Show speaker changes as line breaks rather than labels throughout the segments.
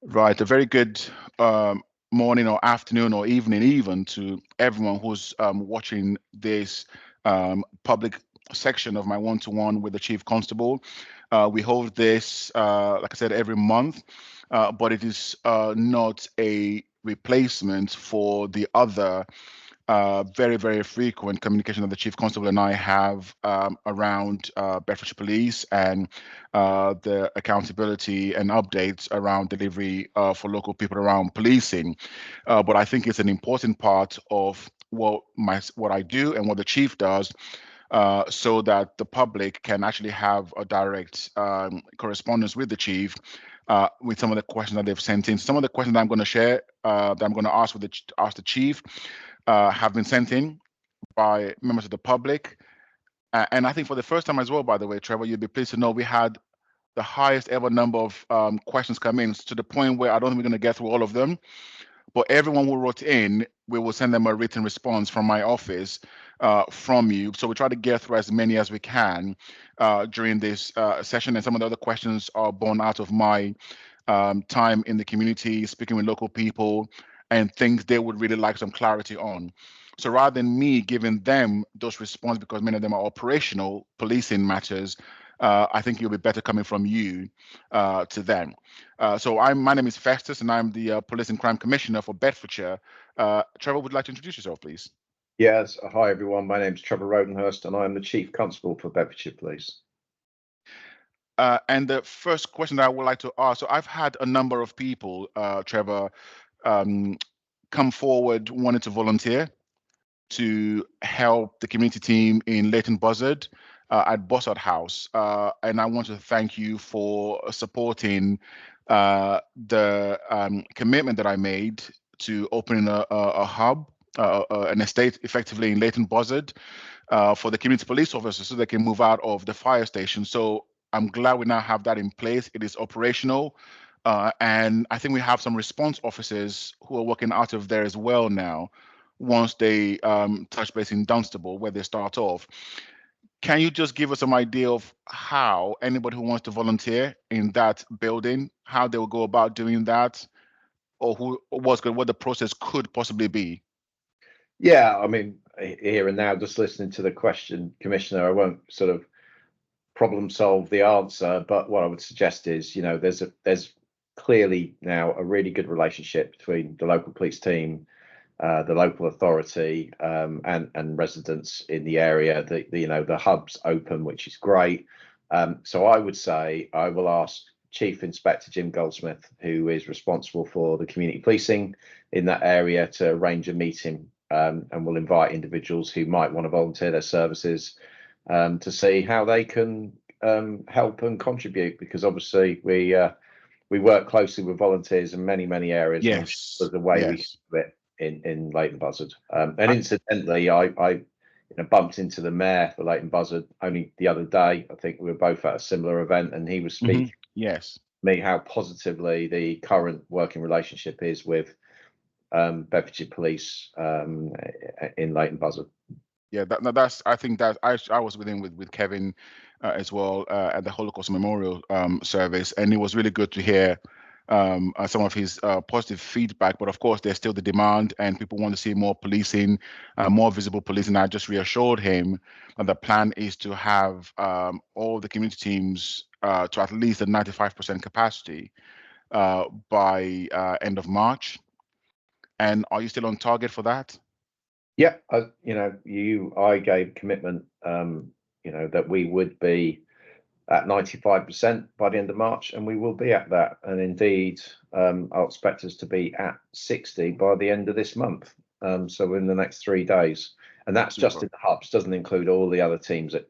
Right, a very good morning or afternoon or evening, even to everyone who's watching this public section of my one-to-one with the Chief Constable. We hold this, like I said, every month, but it is not a replacement for the other very, very frequent communication that the Chief Constable and I have around Bedfordshire Police and the accountability and updates around delivery for local people around policing. But I think it's an important part of what I do and what the chief does, so that the public can actually have a direct correspondence with the chief with some of the questions that they've sent in. Some of the questions that I'm going to share, that I'm going to ask ask the chief, have been sent in by members of the public. And I think for the first time as well, by the way, Trevor, you'd be pleased to know we had the highest ever number of questions come in, to the point where I don't think we're going to get through all of them. But everyone who wrote in, we will send them a written response from my office, from you. So we try to get through as many as we can during this session. And some of the other questions are born out of my time in the community, speaking with local people, and things they would really like some clarity on. So rather than me giving them those responses, because many of them are operational policing matters, I think it'll be better coming from you to them. My name is Festus, and I'm the Police and Crime Commissioner for Bedfordshire. Trevor, would you like to introduce yourself, please?
Yes. Hi, everyone. My name is Trevor Rodenhurst, and I am the Chief Constable for Bedfordshire Police.
And the first question that I would like to ask, so I've had a number of people, Trevor, um, come forward wanting to volunteer to help the community team in Leighton Buzzard at Bossard House. And I want to thank you for supporting the commitment that I made to opening a hub, an estate effectively in Leighton Buzzard, for the community police officers so they can move out of the fire station. So I'm glad we now have that in place. It is operational. And I think we have some response officers who are working out of there as well now, once they touch base in Dunstable, where they start off. Can you just give us some idea of how anybody who wants to volunteer in that building, how they will go about doing that, or what the process could possibly be?
Yeah, I mean, here and now, just listening to the question, Commissioner, I won't sort of problem solve the answer, but what I would suggest is, there's clearly now a really good relationship between the local police team, the local authority, and residents in the area. The hub's open, which is great. So I would say I will ask Chief Inspector Jim Goldsmith, who is responsible for the community policing in that area, to arrange a meeting, and we'll invite individuals who might want to volunteer their services, to see how they can help and contribute, because obviously we work closely with volunteers in many areas, and I'm sure
Yes,
there's a way we can
yes.
do it in Leighton Buzzard. And incidentally, I bumped into the mayor for Leighton Buzzard only the other day. I think we were both at a similar event, and he was speaking to
Yes.
me how positively the current working relationship is with Bedfordshire Police in Leighton Buzzard.
Yeah, I think that I was with him with Kevin as well at the Holocaust Memorial service, and it was really good to hear some of his positive feedback. But of course, there's still the demand, and people want to see more policing, more visible policing. I just reassured him that the plan is to have all the community teams to at least a 95% capacity by end of March. And are you still on target for that?
Yeah, I gave commitment, that we would be at 95% by the end of March, and we will be at that. And indeed, I'll expect us to be at 60 by the end of this month. So in the next 3 days, and that's just
Super.
in the hubs, doesn't include all the other teams that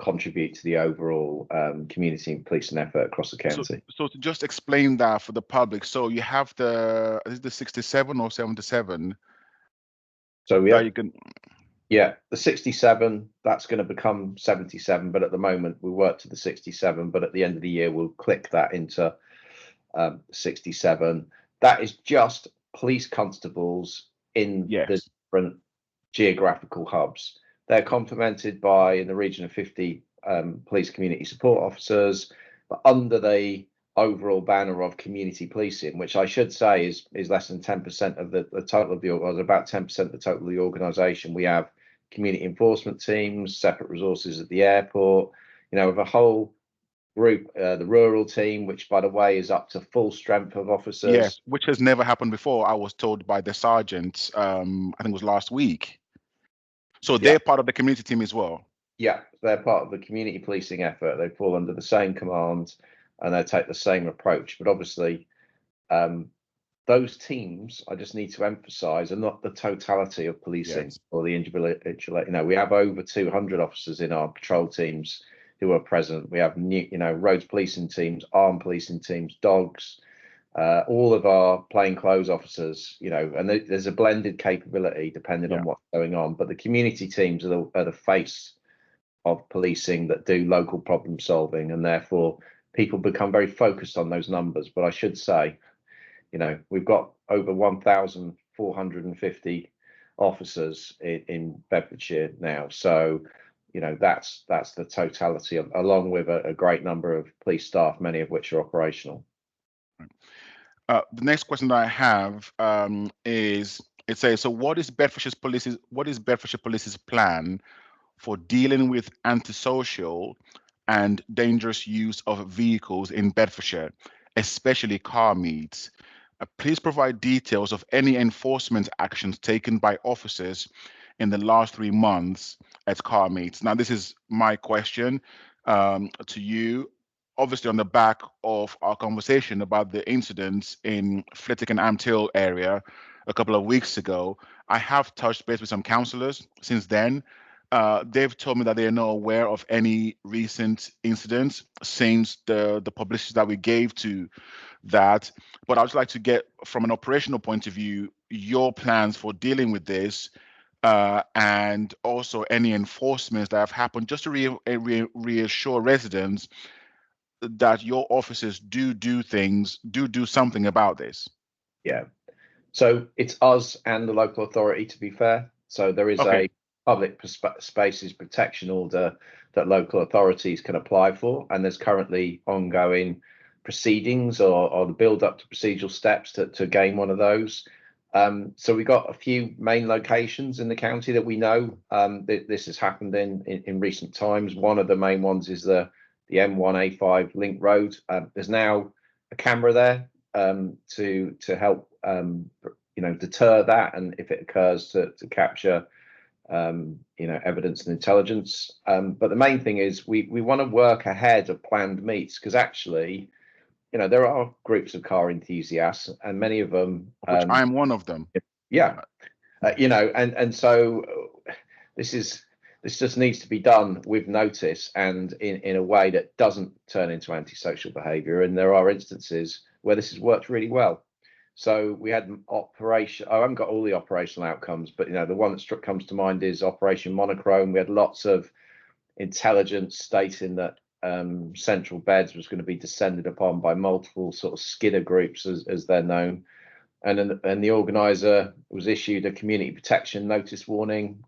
contribute to the overall community and policing effort across the
So,
county.
so to just explain that for the public, so you have is it the 67 or 77
So we
that
have,
you can,
yeah, the 67, that's going to become 77, but at the moment we work to the 67, but at the end of the year we'll click that into 67. That is just police constables in the
yes,
different geographical hubs. They're complemented by, in the region of 50, police community support officers. But under the overall banner of community policing, which I should say is less than 10% of the total of the, or about 10% of the total of the organisation. We have community enforcement teams, separate resources at the airport, with a whole group, the rural team, which by the way is up to full strength of
Yeah,
officers.
which has never happened before. I was told by the sergeant, I think it was last week. So
Yeah,
they're part of the community team as well.
yeah, they're part of the community policing effort. They fall under the same command and they take the same approach. But obviously, those teams, I just need to emphasise, are not the totality of policing
Yes.
or the individual. We have over 200 officers in our patrol teams who are present. We have roads policing teams, armed policing teams, dogs, all of our plainclothes officers. And there's a blended capability depending
Yeah.
on what's going on. But the community teams are the face of policing that do local problem solving, and therefore people become very focused on those numbers. But I should say, we've got over 1,450 officers in Bedfordshire now. So, that's the totality of, along with a great number of police staff, many of which are operational.
The next question that I have is, it says, so what is Bedfordshire Police's plan for dealing with antisocial and dangerous use of vehicles in Bedfordshire, especially car meets? Please provide details of any enforcement actions taken by officers in the last 3 months at car meets. Now, this is my question to you. Obviously, on the back of our conversation about the incidents in Flitwick and Amtill area a couple of weeks ago, I have touched base with some councillors since then. They've told me that they are not aware of any recent incidents since the publicity that we gave to that. But I'd just like to get, from an operational point of view, your plans for dealing with this, and also any enforcements that have happened, just to reassure residents that your officers do something about this.
Yeah. So it's us and the local authority, to be fair. So there is
Okay.
a public spaces protection order that local authorities can apply for, and there's currently ongoing proceedings or the build up to procedural steps to gain one of those. So we've got a few main locations in the county that we know this has happened in recent times. One of the main ones is the M1A5 link road. There's now a camera there to help deter that, and if it occurs, to capture evidence and intelligence. But the main thing is we want to work ahead of planned meets, because actually, there are groups of car enthusiasts, and many of them,
Which I am one of them.
yeah, and so this just needs to be done with notice and in a way that doesn't turn into antisocial behaviour. And there are instances where this has worked really well. So we had operation. I haven't got all the operational outcomes, but the one that comes to mind is Operation Monochrome. We had lots of intelligence stating that Central Beds was going to be descended upon by multiple sort of skidder groups, as they're known. And the organizer was issued a community protection notice warning.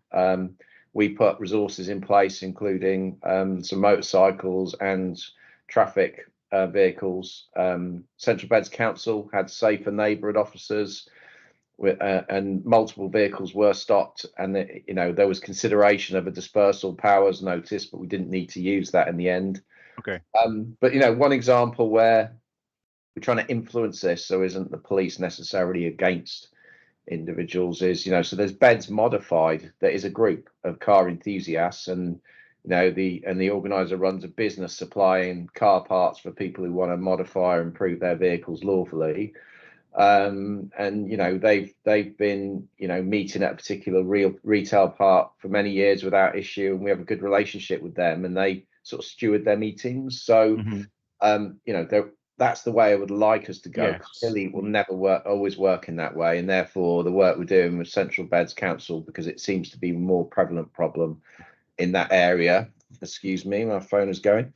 We put resources in place, including some motorcycles and traffic vehicles. Central Beds Council had safer neighbourhood officers, and multiple vehicles were stopped. And there was consideration of a dispersal powers notice, but we didn't need to use that in the end.
Okay.
But one example where we're trying to influence this, so isn't the police necessarily against individuals, is so there's Beds Modified. There is a group of car enthusiasts, and the organizer runs a business supplying car parts for people who want to modify or improve their vehicles lawfully. And they've been meeting at a particular retail park for many years without issue, and we have a good relationship with them, and they sort of steward their meetings. So that's the way I would like us to go.
Yes.
Clearly, it will never always work in that way, and therefore the work we're doing with Central Beds Council, because it seems to be a more prevalent problem in that area. Excuse me, my phone is going.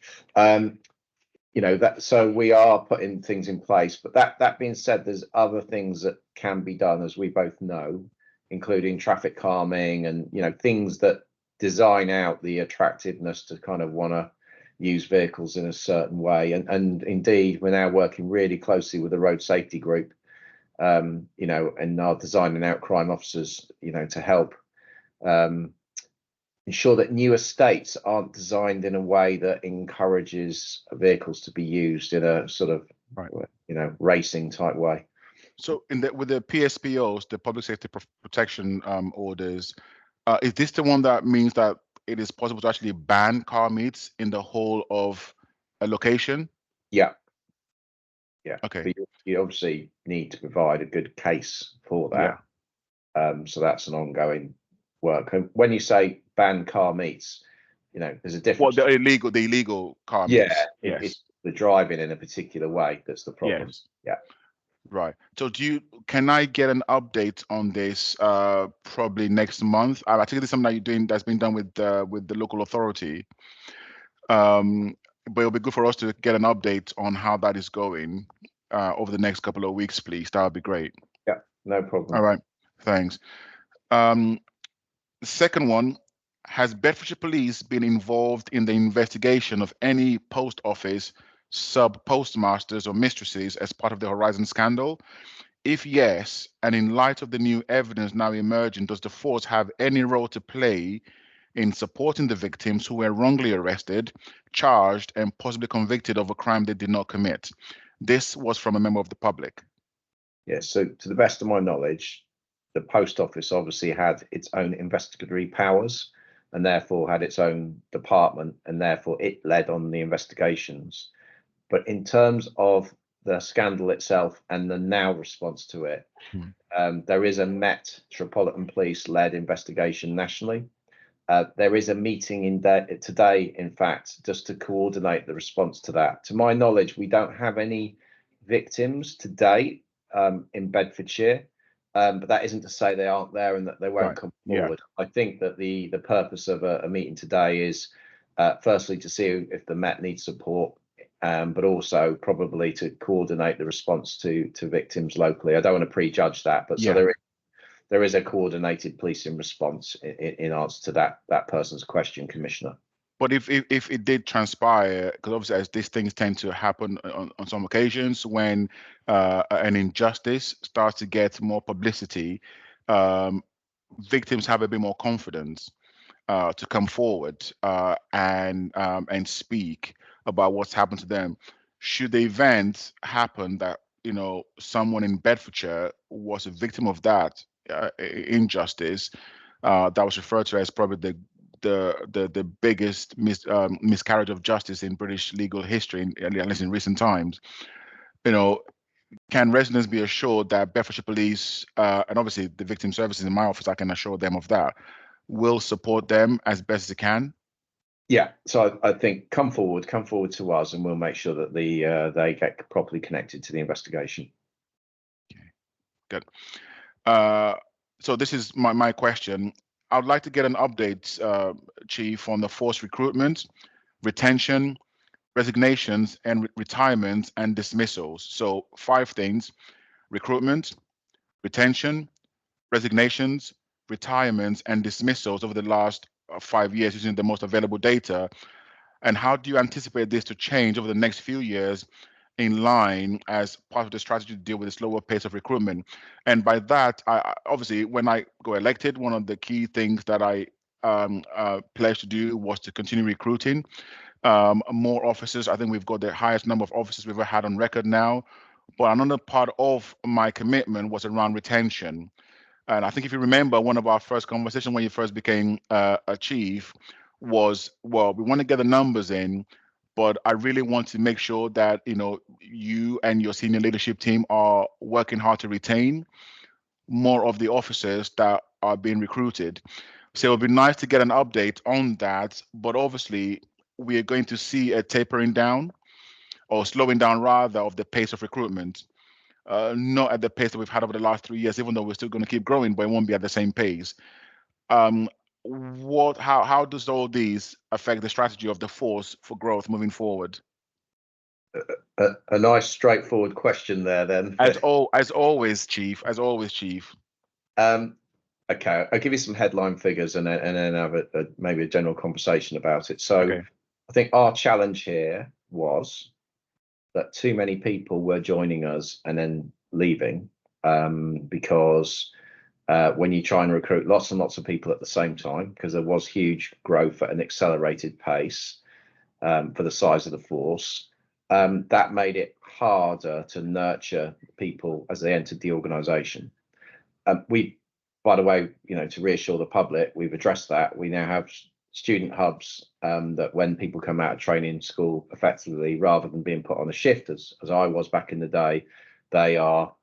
So we are putting things in place. But that being said, there's other things that can be done, as we both know, including traffic calming and things that design out the attractiveness to kind of want to use vehicles in a certain way. And indeed, we're now working really closely with the road safety group, you know, and are designing out crime officers, you know, to help ensure that new estates aren't designed in a way that encourages vehicles to be used in a sort of, you know, racing type way.
So with the PSPOs, the public safety protection orders, is this the one that means that it is possible to actually ban car meets in the whole of a location?
Yeah. Yeah.
Okay.
But you obviously need to provide a good case for that.
Yeah.
So that's an ongoing work. And when you say ban car meets, you know, there's a difference.
Well, the illegal car meets.
Yeah,
Yes.
it's the driving in a particular way that's the problem.
Yes.
Yeah.
Right. So can I get an update on this probably next month? I think this is something that you're doing that's been done with the local authority. But it'll be good for us to get an update on how that is going over the next couple of weeks, please. That would be great.
Yeah, no problem.
All right. Thanks. Second one, has Bedfordshire Police been involved in the investigation of any post office sub postmasters or mistresses as part of the Horizon scandal? If yes, and in light of the new evidence now emerging, does the force have any role to play in supporting the victims who were wrongly arrested, charged, and possibly convicted of a crime they did not commit? This was from a member of the public.
Yes, so to the best of my knowledge, the post office obviously had its own investigatory powers and therefore had its own department, and therefore it led on the investigations. But in terms of the scandal itself and the now response to it, there is a Metropolitan Police led investigation nationally. There is a meeting today, in fact, just to coordinate the response to that. To my knowledge, we don't have any victims to date in Bedfordshire, but that isn't to say they aren't there and that they won't come forward. I think that the purpose of a meeting today is firstly to see if the Met needs support, but also probably to coordinate the response to victims locally. I don't want to prejudge that, but so there is a coordinated policing response in answer to that person's question, Commissioner.
But if it did transpire, because obviously as these things tend to happen on some occasions, when an injustice starts to get more publicity, victims have a bit more confidence to come forward and speak about what's happened to them. Should the event happen that someone in Bedfordshire was a victim of that injustice, that was referred to as probably the biggest miscarriage of justice in British legal history, at least in recent times. Can residents be assured that Bedfordshire Police, and obviously the victim services in my office, I can assure them of that, will support them as best as it can?
Yeah, so I think come forward to us, and we'll make sure that they get properly connected to the investigation.
Okay, good. So this is my question. I would like to get an update, Chief, on the force recruitment, retention, resignations, and retirements and dismissals. So 5 things: recruitment, retention, resignations, retirements, and dismissals over the last 5 years using the most available data. And how do you anticipate this to change over the next few years in line as part of the strategy to deal with the slower pace of recruitment? And by that, I obviously, when I got elected, one of the key things that I pledged to do was to continue recruiting more officers. I think we've got the highest number of officers we've ever had on record now. But another part of my commitment was around retention. And I think if you remember, one of our first conversations when you first became a chief was, well, we want to get the numbers in, but I really want to make sure that you and your senior leadership team are working hard to retain more of the officers that are being recruited. So it would be nice to get an update on that. But obviously, we are going to see a tapering down, or slowing down rather, of the pace of recruitment. Not at the pace that we've had over the last 3 years, even though we're still going to keep growing, but it won't be at the same pace. How does all these affect the strategy of the force for growth moving forward?
A nice straightforward question there, then.
As always, Chief.
Okay, I'll give you some headline figures and then have maybe a general conversation about it. So,
okay.
I think our challenge here was that too many people were joining us and then leaving, because when you try and recruit lots and lots of people at the same time, because there was huge growth at an accelerated pace for the size of the force, that made it harder to nurture people as they entered the organisation. We, by the way, to reassure the public, we've addressed that. We now have student hubs that when people come out of training school, effectively, rather than being put on a shift as I was back in the day, they are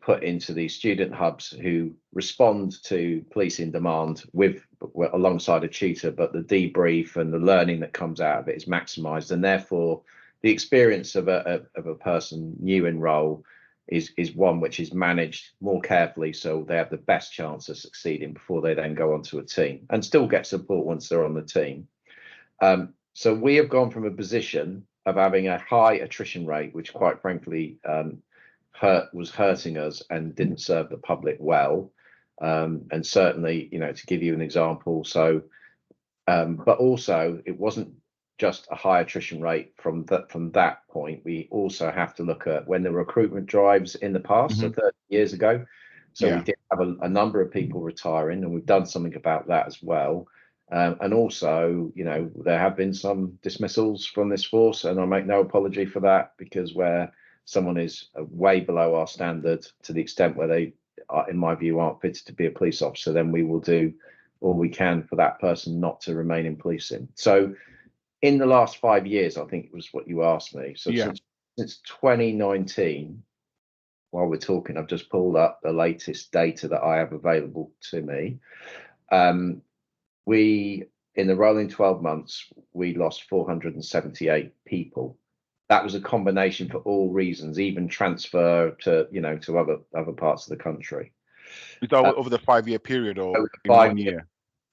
put into these student hubs who respond to policing demand alongside a tutor, but the debrief and the learning that comes out of it is maximised, and therefore the experience of a person new in role is one which is managed more carefully, so they have the best chance of succeeding before they then go onto a team and still get support once they're on the team. So we have gone from a position of having a high attrition rate, which quite frankly was hurting us and didn't serve the public well, and certainly to give you an example, so but also it wasn't just a high attrition rate from that point. We also have to look at when the recruitment drives in the past, so 30 years ago, so we did have a number of people retiring, and we've done something about that as well. And also, there have been some dismissals from this force, and I make no apology for that, because where someone is way below our standard to the extent where they, in my view, aren't fitted to be a police officer, then we will do all we can for that person not to remain in policing. So in the last 5 years, I think it was what you asked me. So since 2019, while we're talking, I've just pulled up the latest data that I have available to me. We, in the rolling 12 months, we lost 478 people. That was a combination for all reasons, even transfer to to other parts of the country.
Is that over the 5-year period or in 1 year?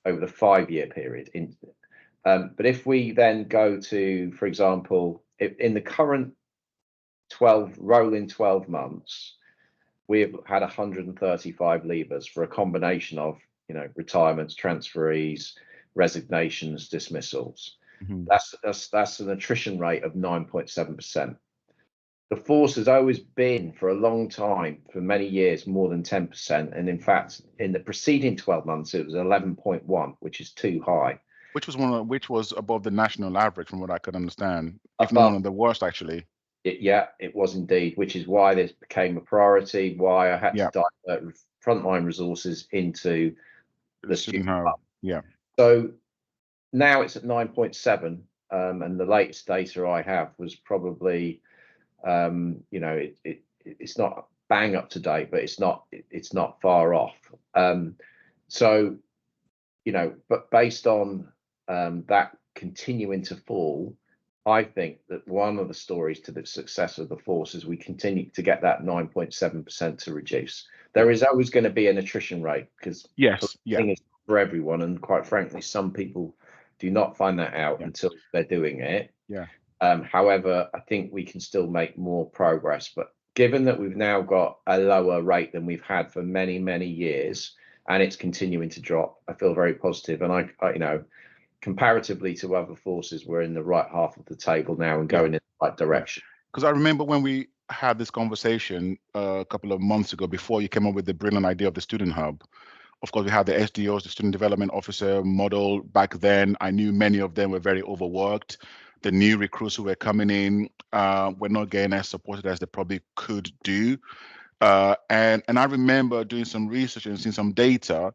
Over the 5-year period. But if we then go to, for example, in the current rolling 12 months, we have had 135 leavers for a combination of retirements, transferees, resignations, dismissals. That's an attrition rate of 9.7%. The force has always been, for a long time, for many years, more than 10%. And in fact, in the preceding 12 months, it was 11.1, which is too high.
Which was above the national average, from what I could understand, if not one of the worst, actually.
It was indeed, which is why this became a priority, why I had to divert frontline resources into the student hub. So now it's at 9.7, and the latest data I have was probably, it's not bang up to date, but it's not far off. So, but based on that continuing to fall, I think that one of the stories to the success of the force is we continue to get that 9.7% to reduce. There is always going to be an attrition rate, because policing is for everyone, and quite frankly, some people do not find that out until they're doing it. However, I think we can still make more progress. But given that we've now got a lower rate than we've had for many, many years, and it's continuing to drop, I feel very positive. And I comparatively to other forces, we're in the right half of the table now and going in the right direction.
Because I remember when we had this conversation a couple of months ago, before you came up with the brilliant idea of the student hub. Of course, we had the SDOs, the student development officer model back then. I knew many of them were very overworked. The new recruits who were coming in were not getting as supported as they probably could do. And I remember doing some research and seeing some data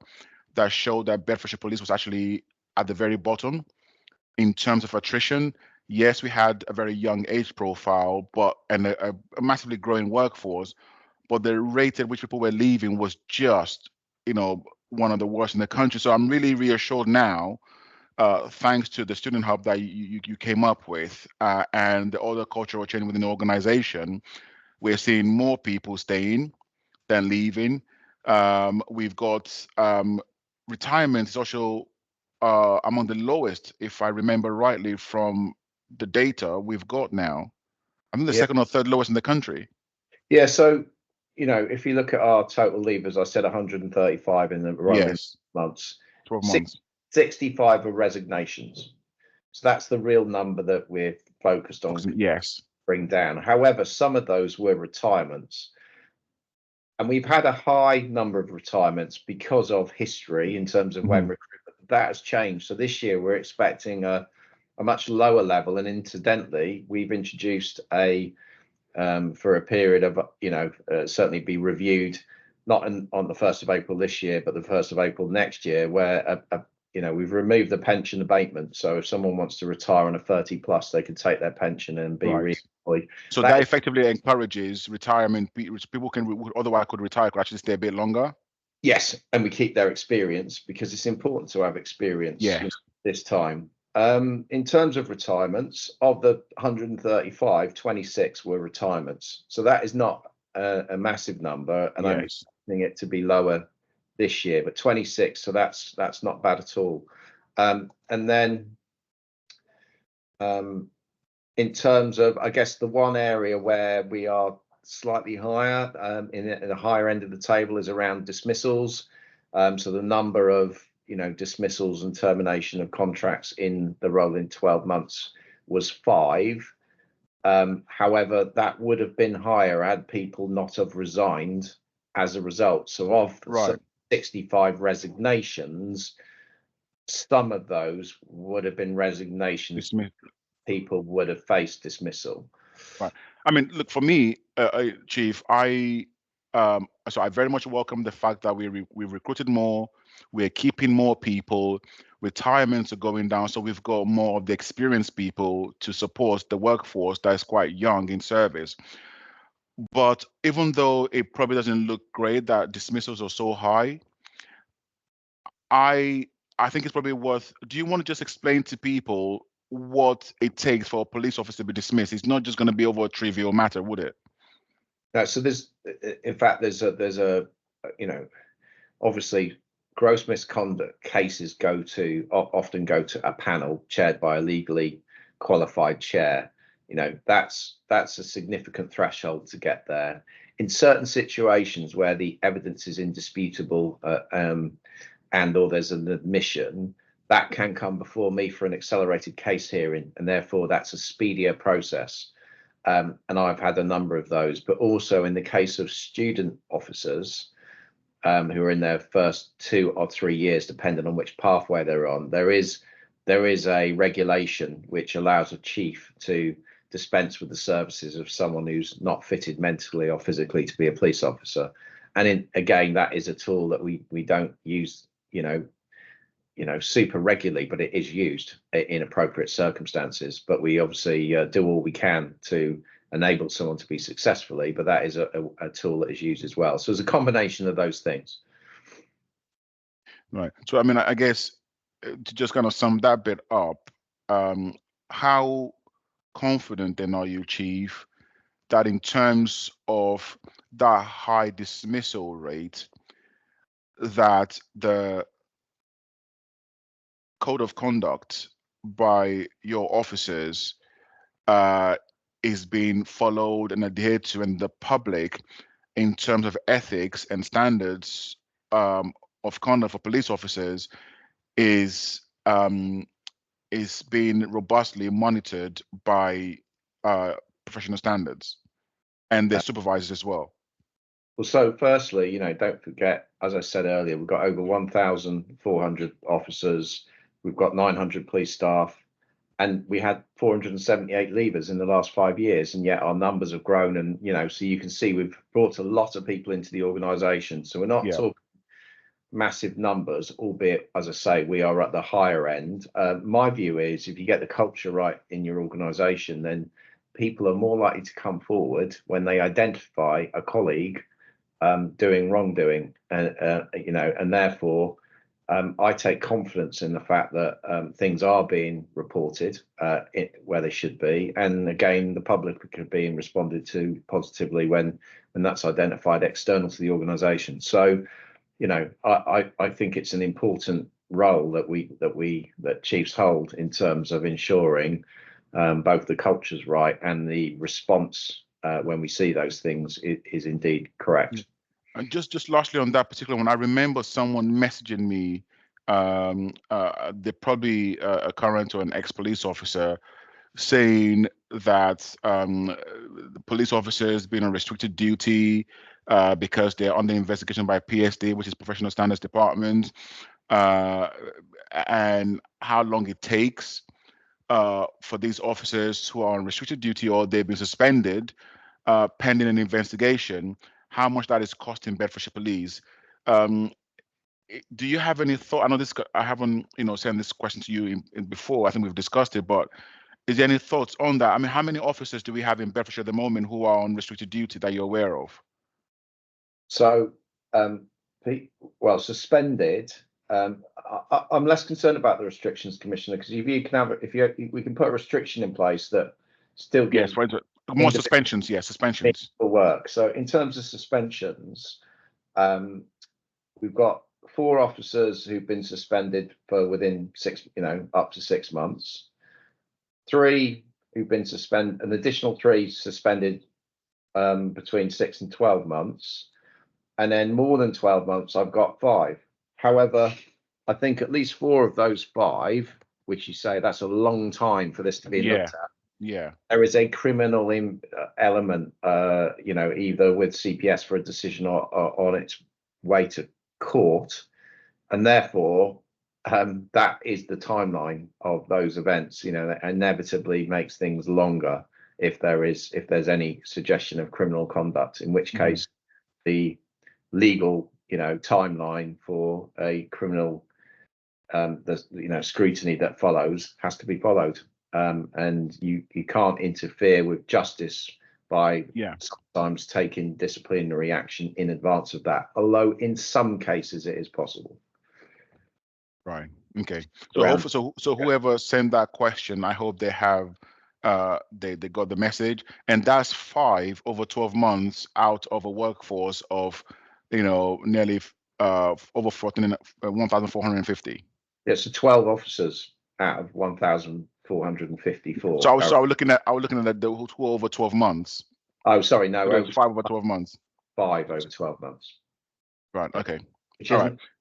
that showed that Bedfordshire Police was actually at the very bottom in terms of attrition. Yes, we had a very young age profile, and a massively growing workforce, but the rate at which people were leaving was just, one of the worst in the country. So I'm really reassured now, thanks to the student hub that you came up with, and the other cultural change within the organization. We're seeing more people staying than leaving. We've got retirement is also among the lowest, if I remember rightly, from the data we've got now. I think the second or third lowest in the country.
Yeah, so if you look at our total leavers, I said 135 in the rolling months.
12 months.
65 are resignations. So that's the real number that we're focused on
Yes.
bring down. However, some of those were retirements. And we've had a high number of retirements because of history in terms of when recruitment, that has changed. So this year we're expecting a much lower level. And incidentally, we've introduced for a period of, certainly be reviewed, not on the 1st of April this year, but the 1st of April next year, where we've removed the pension abatement. So if someone wants to retire on a 30 plus, they can take their pension and be reemployed.
So that effectively encourages retirement. People can otherwise could retire, could actually stay a bit longer.
Yes, and we keep their experience because it's important to have experience this time. In terms of retirements, of the 135, 26 were retirements. So that is not a massive number, and I'm expecting it to be lower this year, but 26, so that's not bad at all. And then in terms of, I guess, the one area where we are slightly higher in the higher end of the table is around dismissals. So the number of dismissals and termination of contracts in the rolling 12 months was 5. However, that would have been higher had people not have resigned as a result. So of 65 resignations, some of those would have been resignations. People would have faced dismissal.
Right. I mean, look, for me, Chief, I very much welcome the fact that we've recruited more, we're keeping more people, retirements are going down, so we've got more of the experienced people to support the workforce that is quite young in service. But even though it probably doesn't look great that dismissals are so high, I think it's probably worth. Do you want to just explain to people what it takes for a police officer to be dismissed? It's not just going to be over a trivial matter, would it?
No. So there's a obviously gross misconduct cases often go to a panel chaired by a legally qualified chair. That's a significant threshold to get there. In certain situations where the evidence is indisputable, and or there's an admission, that can come before me for an accelerated case hearing, and therefore that's a speedier process. And I've had a number of those, but also in the case of student officers who are in their first 2 or 3 years, depending on which pathway they're on, there is a regulation which allows a chief to dispense with the services of someone who's not fitted mentally or physically to be a police officer. And again, that is a tool that we don't use super regularly, but it is used in appropriate circumstances. But we obviously do all we can to enable someone to be successfully, but that is a tool that is used as well. So it's a combination of those things.
Right. So I mean, I guess to just kind of sum that bit up, how confident then are you, Chief, that in terms of that high dismissal rate, that the code of conduct by your officers is being followed and adhered to, and the public, in terms of ethics and standards of conduct for police officers, is being robustly monitored by professional standards and their supervisors as well?
Well, so firstly, don't forget, as I said earlier, we've got over 1,400 officers, we've got 900 police staff, and we had 478 leavers in the last 5 years, and yet our numbers have grown. And so you can see we've brought a lot of people into the organisation. So we're not talking massive numbers, albeit, as I say, we are at the higher end. My view is, if you get the culture right in your organisation, then people are more likely to come forward when they identify a colleague doing wrongdoing, and therefore I take confidence in the fact that things are being reported where they should be, and again, the public are being responded to positively when that's identified external to the organisation. So, I think it's an important role that chiefs hold in terms of ensuring both the culture's right and the response when we see those things is indeed correct.
And just lastly on that particular one, I remember someone messaging me They're probably a current or an ex-police officer saying that the police officers being on restricted duty because they're under investigation by PSD, which is Professional Standards Department, uh, and how long it takes for these officers who are on restricted duty or they've been suspended pending an investigation, how much that is costing Bedfordshire Police. Um, do you have any thought? I know this. I haven't, sent this question to you before. I think we've discussed it, but is there any thoughts on that? I mean, how many officers do we have in Bedfordshire at the moment who are on restricted duty that you're aware of?
So, well, suspended. I'm less concerned about the restrictions, Commissioner, because if you can have, we can put a restriction in place that still
Yes,
gives
right. More suspensions. Yes, suspensions.
work. So, in terms of suspensions, we've got 4 officers who've been suspended for within 6, up to 6 months. 3 who've been suspended, an additional 3 suspended between 6 and 12 months. And then more than 12 months, I've got 5. However, I think at least 4 of those 5, which you say that's a long time for this to be looked at.
Yeah.
There is a criminal element, either with CPS for a decision or on its way to court. And therefore, that is the timeline of those events, that inevitably makes things longer if there's any suggestion of criminal conduct, in which case the legal timeline for a criminal scrutiny that follows has to be followed, and you can't interfere with justice by sometimes taking disciplinary action in advance of that, although in some cases it is possible.
Right. Okay. So whoever sent that question, I hope they have they got the message, and that's 5 over 12 months out of a workforce of nearly over 1,450.
Yeah, so 12 officers out of 1,454.
So I was looking at the who over 12 months.
Oh, sorry, no,
over 5 over 12 months.
5 over 12 months.
Right. Okay.
Which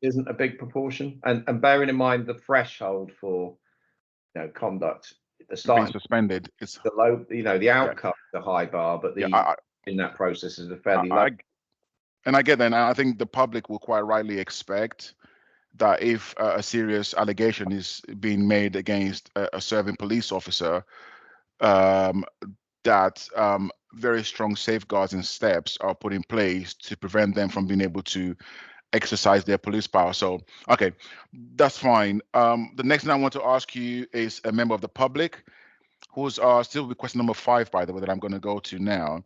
isn't a big proportion, and bearing in mind the threshold for conduct, the starting
being suspended, it's
the low, the outcome, the high bar, but in that process is a fairly low.
And I get that, and I think the public will quite rightly expect that if a serious allegation is being made against a serving police officer, that very strong safeguards and steps are put in place to prevent them from being able to exercise their police power. So, okay, that's fine. The next thing I want to ask you is a member of the public who's still with question number 5, by the way, that I'm going to go to now.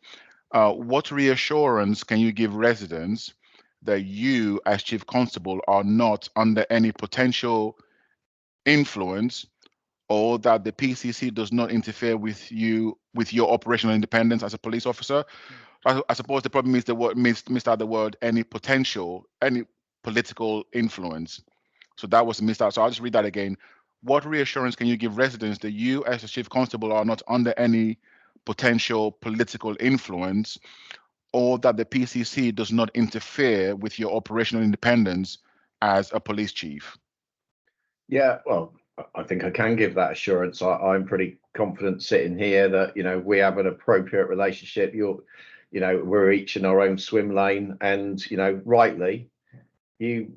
What reassurance can you give residents that you, as Chief Constable, are not under any potential influence, or that the PCC does not interfere with your operational independence as a police officer? I suppose the problem is missed out the word any political influence. So that was missed out. So I'll just read that again. What reassurance can you give residents that you, as a Chief Constable, are not under any potential political influence, or that the PCC does not interfere with your operational independence as a police chief?
Yeah, well, I think I can give that assurance. I'm pretty confident sitting here that we have an appropriate relationship. We're each in our own swim lane, and rightly, you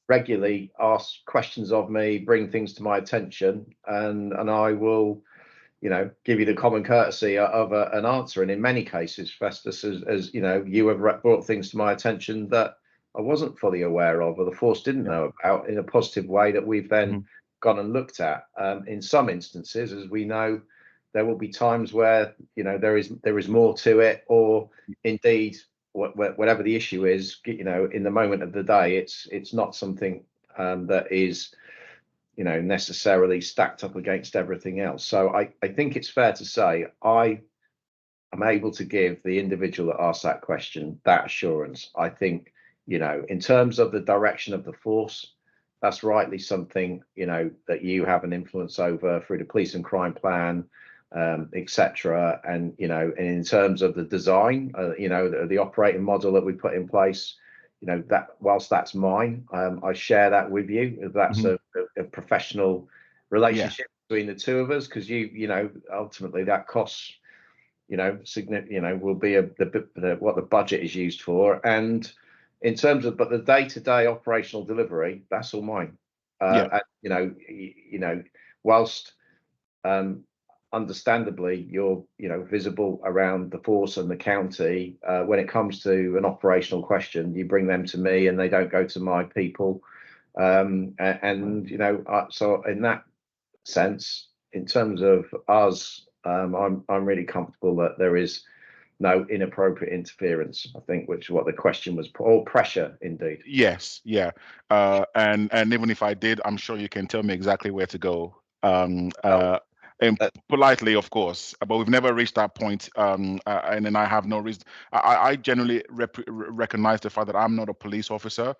regularly ask questions of me, bring things to my attention, and I will give you the common courtesy of an answer. And in many cases, Festus, as you have brought things to my attention that I wasn't fully aware of, or the force didn't know about, in a positive way that we've then gone and looked at. In some instances, as we know, there will be times where there is more to it, or indeed whatever the issue is, in the moment of the day, it's not something that is necessarily stacked up against everything else. So I think it's fair to say I am able to give the individual that asked that question that assurance. I think in terms of the direction of the force, that's rightly something that you have an influence over through the police and crime plan, etc. And in terms of the design, the operating model that we put in place, you know, that whilst that's mine, I share that with you. That's a professional
Yeah.
relationship between the two of us, because you know, ultimately that costs, you know, will be what the budget is used for. And in terms of, but the day-to-day operational delivery, that's all mine.
Yeah.
And, you know, whilst understandably you're, you know, visible around the force and the county, when it comes to an operational question, you bring them to me and they don't go to my people. And you know, so in that sense, in terms of us, I'm really comfortable that there is no inappropriate interference, I think, which is what the question was, or pressure indeed.
Yes. Yeah. And even if I did, I'm sure you can tell me exactly where to go.
Well,
And politely, of course, but we've never reached that point. And then I have no reason. I generally recognize the fact that I'm not a police officer.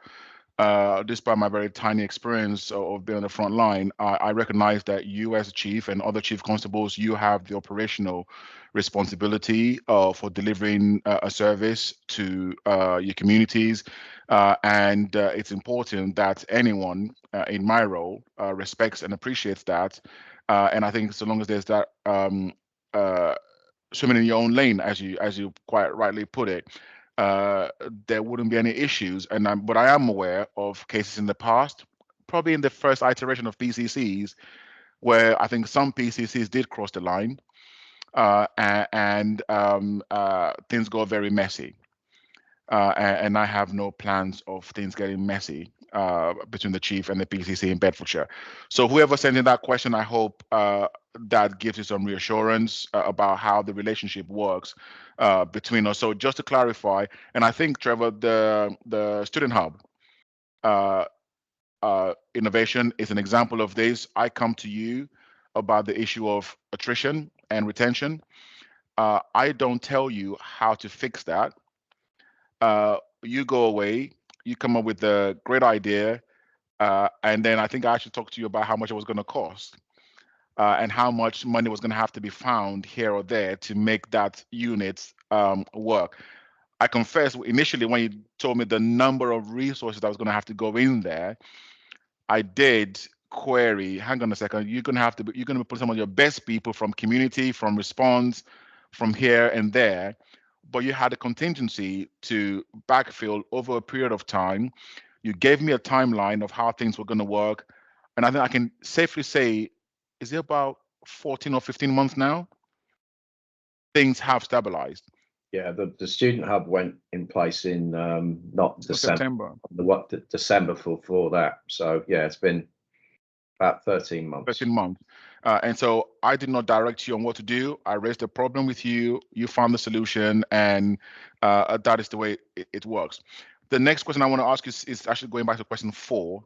Despite my very tiny experience of being on the front line, I recognize that you, as a chief and other chief constables, you have the operational responsibility for delivering a service to your communities. And it's important that anyone in my role respects and appreciates that. And I think so long as there's that swimming in your own lane, as you quite rightly put it, uh, there wouldn't be any issues. But I am aware of cases in the past, probably in the first iteration of PCCs, where I think some PCCs did cross the line, and things got very messy. And I have no plans of things getting messy between the chief and the PCC in Bedfordshire. So whoever sent in that question, I hope that gives you some reassurance about how the relationship works between us. So just to clarify, and I think Trevor, the student hub uh, innovation is an example of this. I come to you about the issue of attrition and retention. I don't tell you how to fix that. You go away, you come up with a great idea, and then I think I actually talked to you about how much it was going to cost, and how much money was going to have to be found here or there to make that unit work. I confess, initially when you told me the number of resources that was going to have to go in there, I did query. Hang on a second, you're going to put some of your best people from community, from response, from here and there, but you had a contingency to backfill over a period of time. You gave me a timeline of how things were going to work. And I think I can safely say, is it about 14 or 15 months now? Things have stabilized.
yeah, the student hub went in place in not
So
December,
September,
December for that. So yeah, it's been about 13 months.
13 months. And so I did not direct you on what to do. I raised a problem with you. You found the solution, and that is the way it works. The next question I want to ask is actually going back to question 4.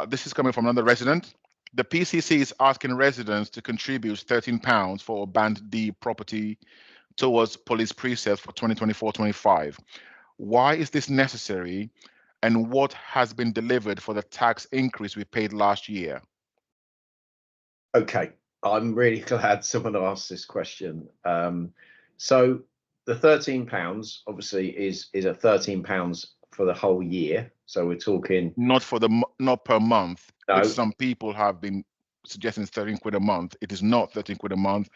This is coming from another resident. The PCC is asking residents to contribute £13 for Band D property towards police precepts for 2024-25. Why is this necessary, and what has been delivered for the tax increase we paid last year?
Okay, I'm really glad someone asked this question. So the £13 obviously is a £13 for the whole year. So we're talking
Not per month, which
no,
some people have been suggesting is 13 quid a month. It is not 13 quid a month.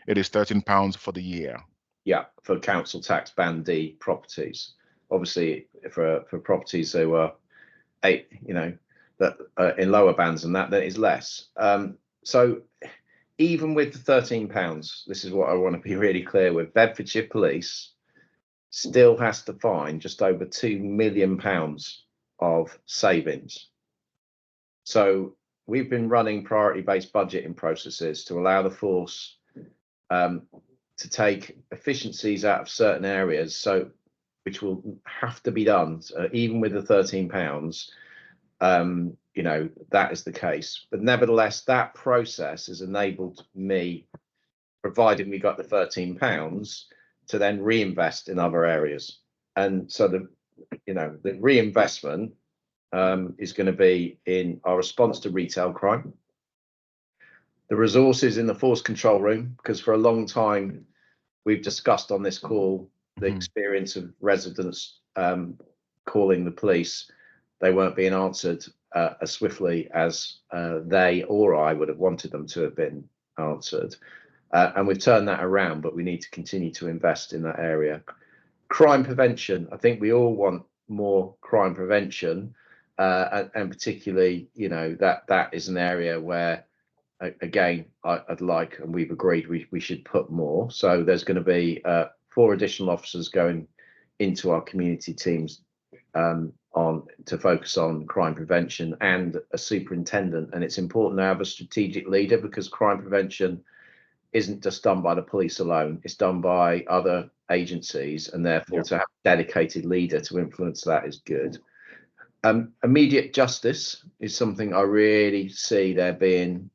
It is £13 for the year.
yeah, for council tax band D properties. Obviously, for properties they were you know, that in lower bands than that is less. So even with the £13, this is what I want to be really clear with. Bedfordshire Police still has to find just over £2 million of savings. So we've been running priority-based budgeting processes to allow the force to take efficiencies out of certain areas, so which will have to be done, even with the £13. You know, that is the case. But nevertheless, that process has enabled me, provided we got the £13, to then reinvest in other areas. And so the reinvestment is going to be in our response to retail crime, the resources in the force control room, because for a long time we've discussed on this call the experience of residents calling the police, they weren't being answered as swiftly as they or I would have wanted them to have been answered. And we've turned that around, but we need to continue to invest in that area. Crime prevention, I think we all want more crime prevention, and particularly, that is an area where, again, I'd like, and we've agreed we should put more. So there's going to be 4 additional officers going into our community teams to focus on crime prevention, and a superintendent. And it's important to have a strategic leader, because crime prevention isn't just done by the police alone, it's done by other agencies, and therefore to have a dedicated leader to influence that is good. Immediate justice is something I really see there being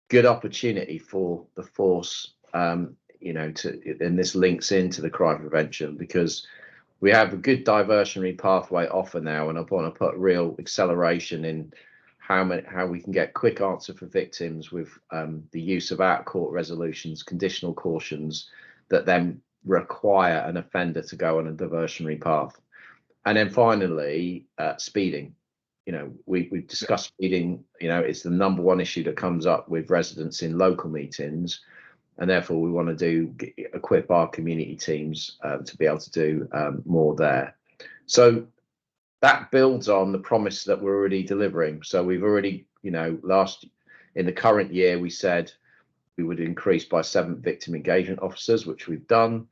good opportunity for the force, and this links into the crime prevention, because we have a good diversionary pathway offer now, and I want to put real acceleration in how we can get quick answer for victims with the use of out-of-court resolutions, conditional cautions, that then require an offender to go on a diversionary path. And then finally, speeding. We've discussed speeding. It's the number one issue that comes up with residents in local meetings, and therefore we want to equip our community teams to be able to do more there. So that builds on the promise that we're already delivering. So we've already, in the current year, we said we would increase by 7 victim engagement officers, which we've done.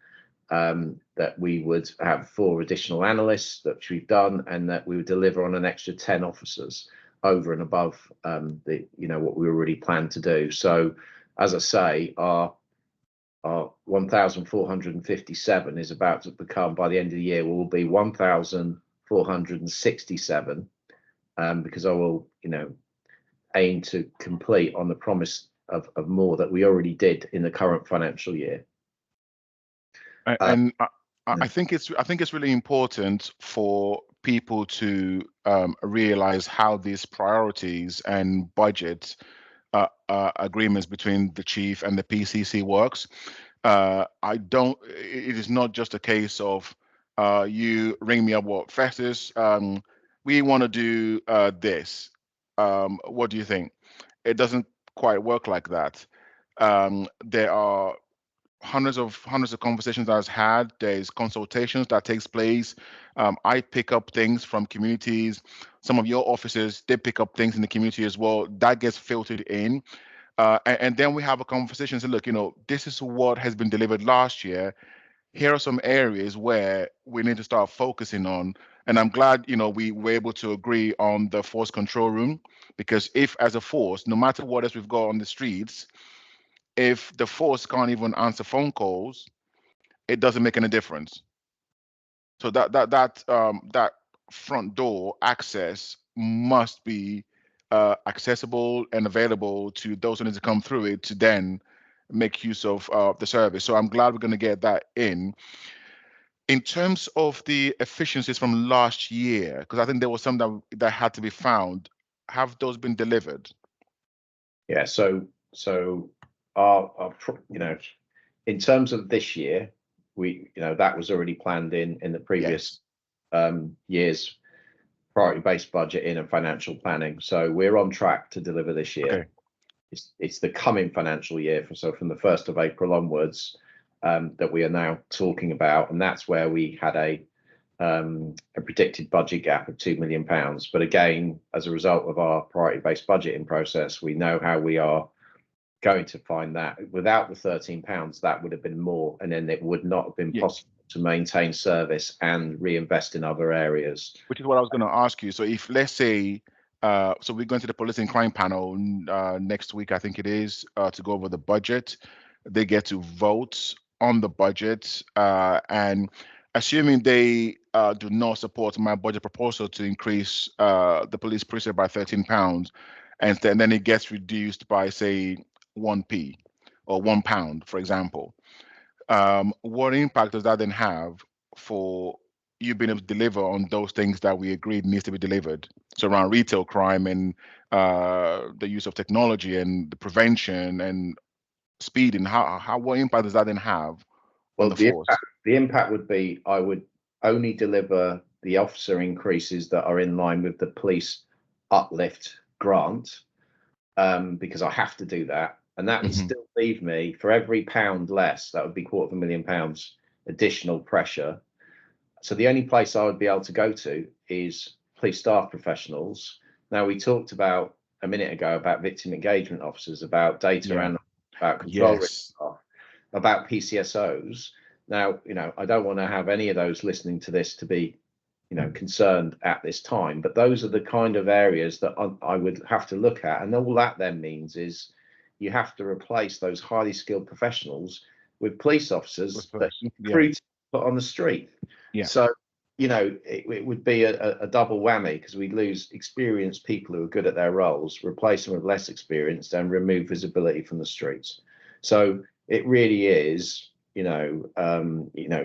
That we would have 4 additional analysts, which we've done, and that we would deliver on an extra 10 officers over and above what we already planned to do. So, as I say, our 1,457 is about to become, by the end of the year, will be 1,467, because I will, aim to complete on the promise of more that we already did in the current financial year.
And I think it's really important for people to realize how these priorities and budget agreements between the chief and the PCC works. It is not just a case of you ring me up, what, Festus, we want to do this. What do you think? It doesn't quite work like that. There are hundreds of conversations that's had. There's consultations that takes place. I pick up things from communities. Some of your officers, they pick up things in the community as well. That gets filtered in. And then we have a conversation and say, look, this is what has been delivered last year. Here are some areas where we need to start focusing on. And I'm glad, we were able to agree on the force control room, because if as a force, no matter what else we've got on the streets, if the force can't even answer phone calls, it doesn't make any difference. So that front door access must be accessible and available to those who need to come through it to then make use of the service. So I'm glad we're going to get that in. In terms of the efficiencies from last year, because I think there was some that had to be found, have those been delivered?
Yeah. So our in terms of this year, we that was already planned in the previous year's priority-based budgeting and financial planning. So we're on track to deliver this year.
Okay.
It's the coming financial year, from the 1st of April onwards, that we are now talking about, and that's where we had a predicted budget gap of £2 million. But again, as a result of our priority-based budgeting process, we know how we are going to find that. Without the £13, that would have been more, and then it would not have been possible to maintain service and reinvest in other areas.
Which is what I was going to ask you. So if, let's say, so we're going to the police and crime panel next week, I think it is, to go over the budget. They get to vote on the budget, and assuming they do not support my budget proposal to increase the police precinct by £13, and then it gets reduced by, say, 1p or £1, for example, what impact does that then have for you being able to deliver on those things that we agreed needs to be delivered? So around retail crime and the use of technology and the prevention and speeding, what impact does that then have on the force?
The impact would be, I would only deliver the officer increases that are in line with the police uplift grant, because I have to do that. And that would still leave me, for every pound less, that would be £250,000 additional pressure. So the only place I would be able to go to is police staff professionals. Now, we talked about a minute ago about victim engagement officers, about data and about control risk staff, about PCSOs. Now, I don't want to have any of those listening to this to be, concerned at this time, but those are the kind of areas that I would have to look at. And all that then means is you have to replace those highly skilled professionals with police officers that you recruit, put on the street. So, it would be a double whammy, because we'd lose experienced people who are good at their roles, replace them with less experienced, and remove visibility from the streets. So it really is,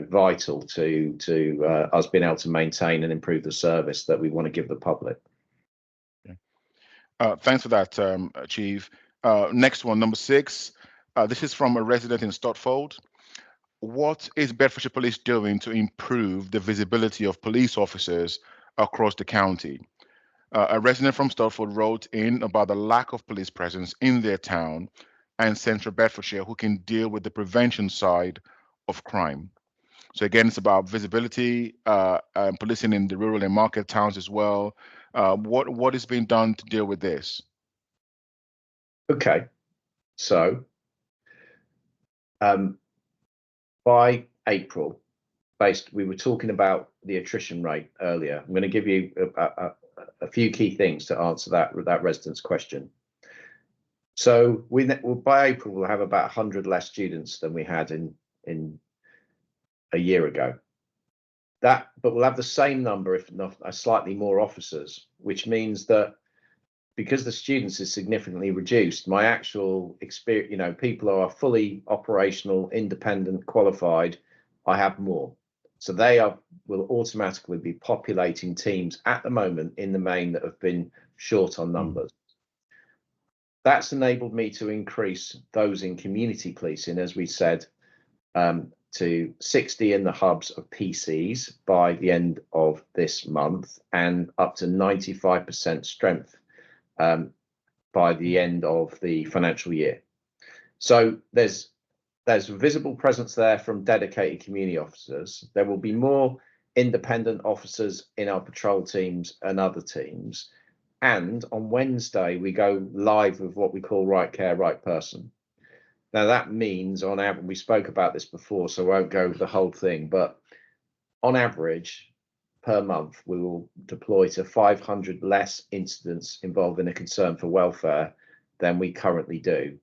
vital to us being able to maintain and improve the service that we want to give the public.
Thanks for that, Chief. Next one, number 6. This is from a resident in Stotfold. What is Bedfordshire Police doing to improve the visibility of police officers across the county? A resident from Stotfold wrote in about the lack of police presence in their town and central Bedfordshire who can deal with the prevention side of crime. So again, it's about visibility, and policing in the rural and market towns as well. What is being done to deal with this?
Okay, so by April, we were talking about the attrition rate earlier. I'm going to give you a few key things to answer that resident's question. So by April, we'll have about 100 less students than we had in a year ago. But we'll have the same number, if not slightly more, officers, which means that because the students is significantly reduced, my actual experience, people who are fully operational, independent, qualified, I have more. So will automatically be populating teams at the moment in the main that have been short on numbers. That's enabled me to increase those in community policing, as we said, to 60 in the hubs of PCs by the end of this month, and up to 95% strength by the end of the financial year. So there's a visible presence there from dedicated community officers. There will be more independent officers in our patrol teams and other teams. And on Wednesday, we go live with what we call Right Care, Right Person. Now, that means, on average, we spoke about this before, so I won't go over the whole thing, but on average, per month, we will deploy to 500 less incidents involving a concern for welfare than we currently do.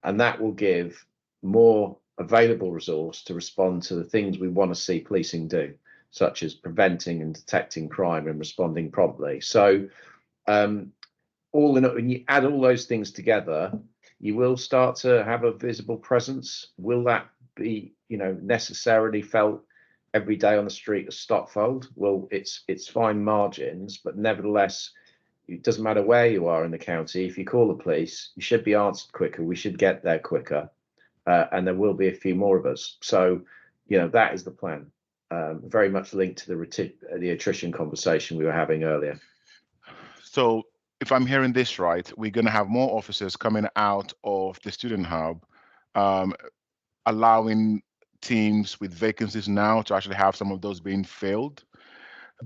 And that will give more available resource to respond to the things we want to see policing do, such as preventing and detecting crime and responding promptly. So all in all, when you add all those things together, you will start to have a visible presence. Will that be, necessarily felt every day on the street of Stotfold? Well, it's fine margins, but nevertheless, it doesn't matter where you are in the county. If you call the police, you should be answered quicker. We should get there quicker, and there will be a few more of us. So, that is the plan. Very much linked to the attrition conversation we were having earlier.
So, if I'm hearing this right, we're going to have more officers coming out of the student hub, allowing teams with vacancies now to actually have some of those being filled.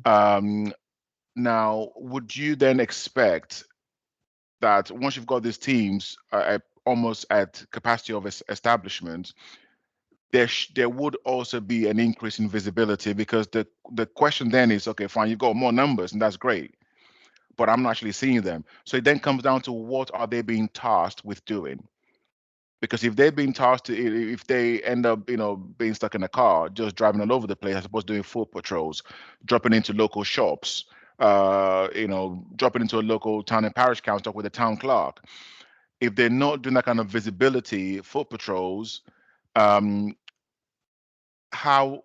Now, would you then expect that once you've got these teams almost at capacity of establishment, there would also be an increase in visibility? Because the question then is, okay, fine, you've got more numbers and that's great, but I'm not actually seeing them. So it then comes down to, what are they being tasked with doing? Because if they're being tasked if they end up, being stuck in a car, just driving all over the place, as opposed to doing foot patrols, dropping into local shops, dropping into a local town and parish council with a town clerk. If they're not doing that kind of visibility, foot patrols, how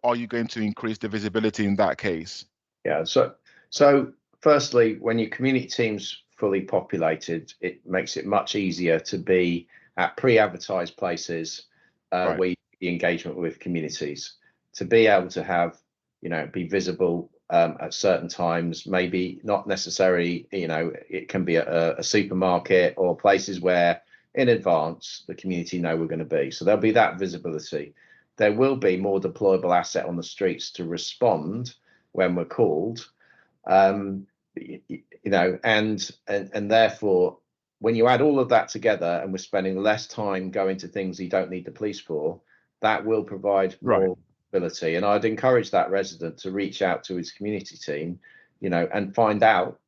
are you going to increase the visibility in that case?
Yeah. So firstly, when your community team's fully populated, it makes it much easier to be at pre-advertised places where you the engagement with communities, to be able to have, be visible at certain times, maybe not necessarily, it can be a supermarket or places where in advance the community know we're going to be. So there'll be that visibility. There will be more deployable asset on the streets to respond when we're called, and therefore, when you add all of that together and we're spending less time going to things you don't need the police for, that will provide more ability. And I'd encourage that resident to reach out to his community team, and find out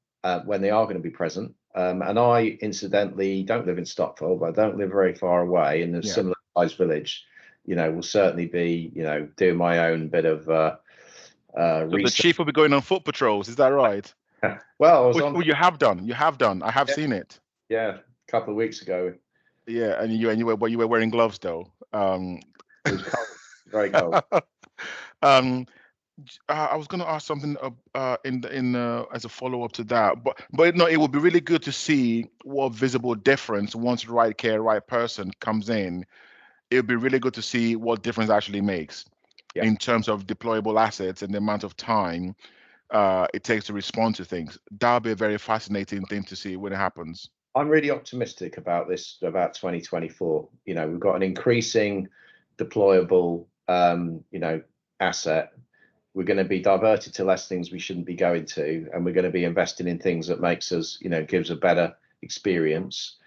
when they are going to be present. And I incidentally don't live in Stockport, but I don't live very far away in a similar sized village. Will certainly be, doing my own bit of
so the chief will be going on foot patrols, is that right?
Well, I was on.
You have done. I have seen it.
Yeah, a couple of weeks ago.
Yeah, and you were wearing gloves though.
It was cold, very cold.
I was going to ask something as a follow up to that, but no, it would be really good to see what visible difference once right care, right person comes in. It would be really good to see what difference actually makes in terms of deployable assets and the amount of time it takes to respond to things. That'll be a very fascinating thing to see when it happens.
I'm really optimistic about this, about 2024. We've got an increasing deployable, asset. We're going to be diverted to less things we shouldn't be going to, and we're going to be investing in things that makes us, gives a better experience.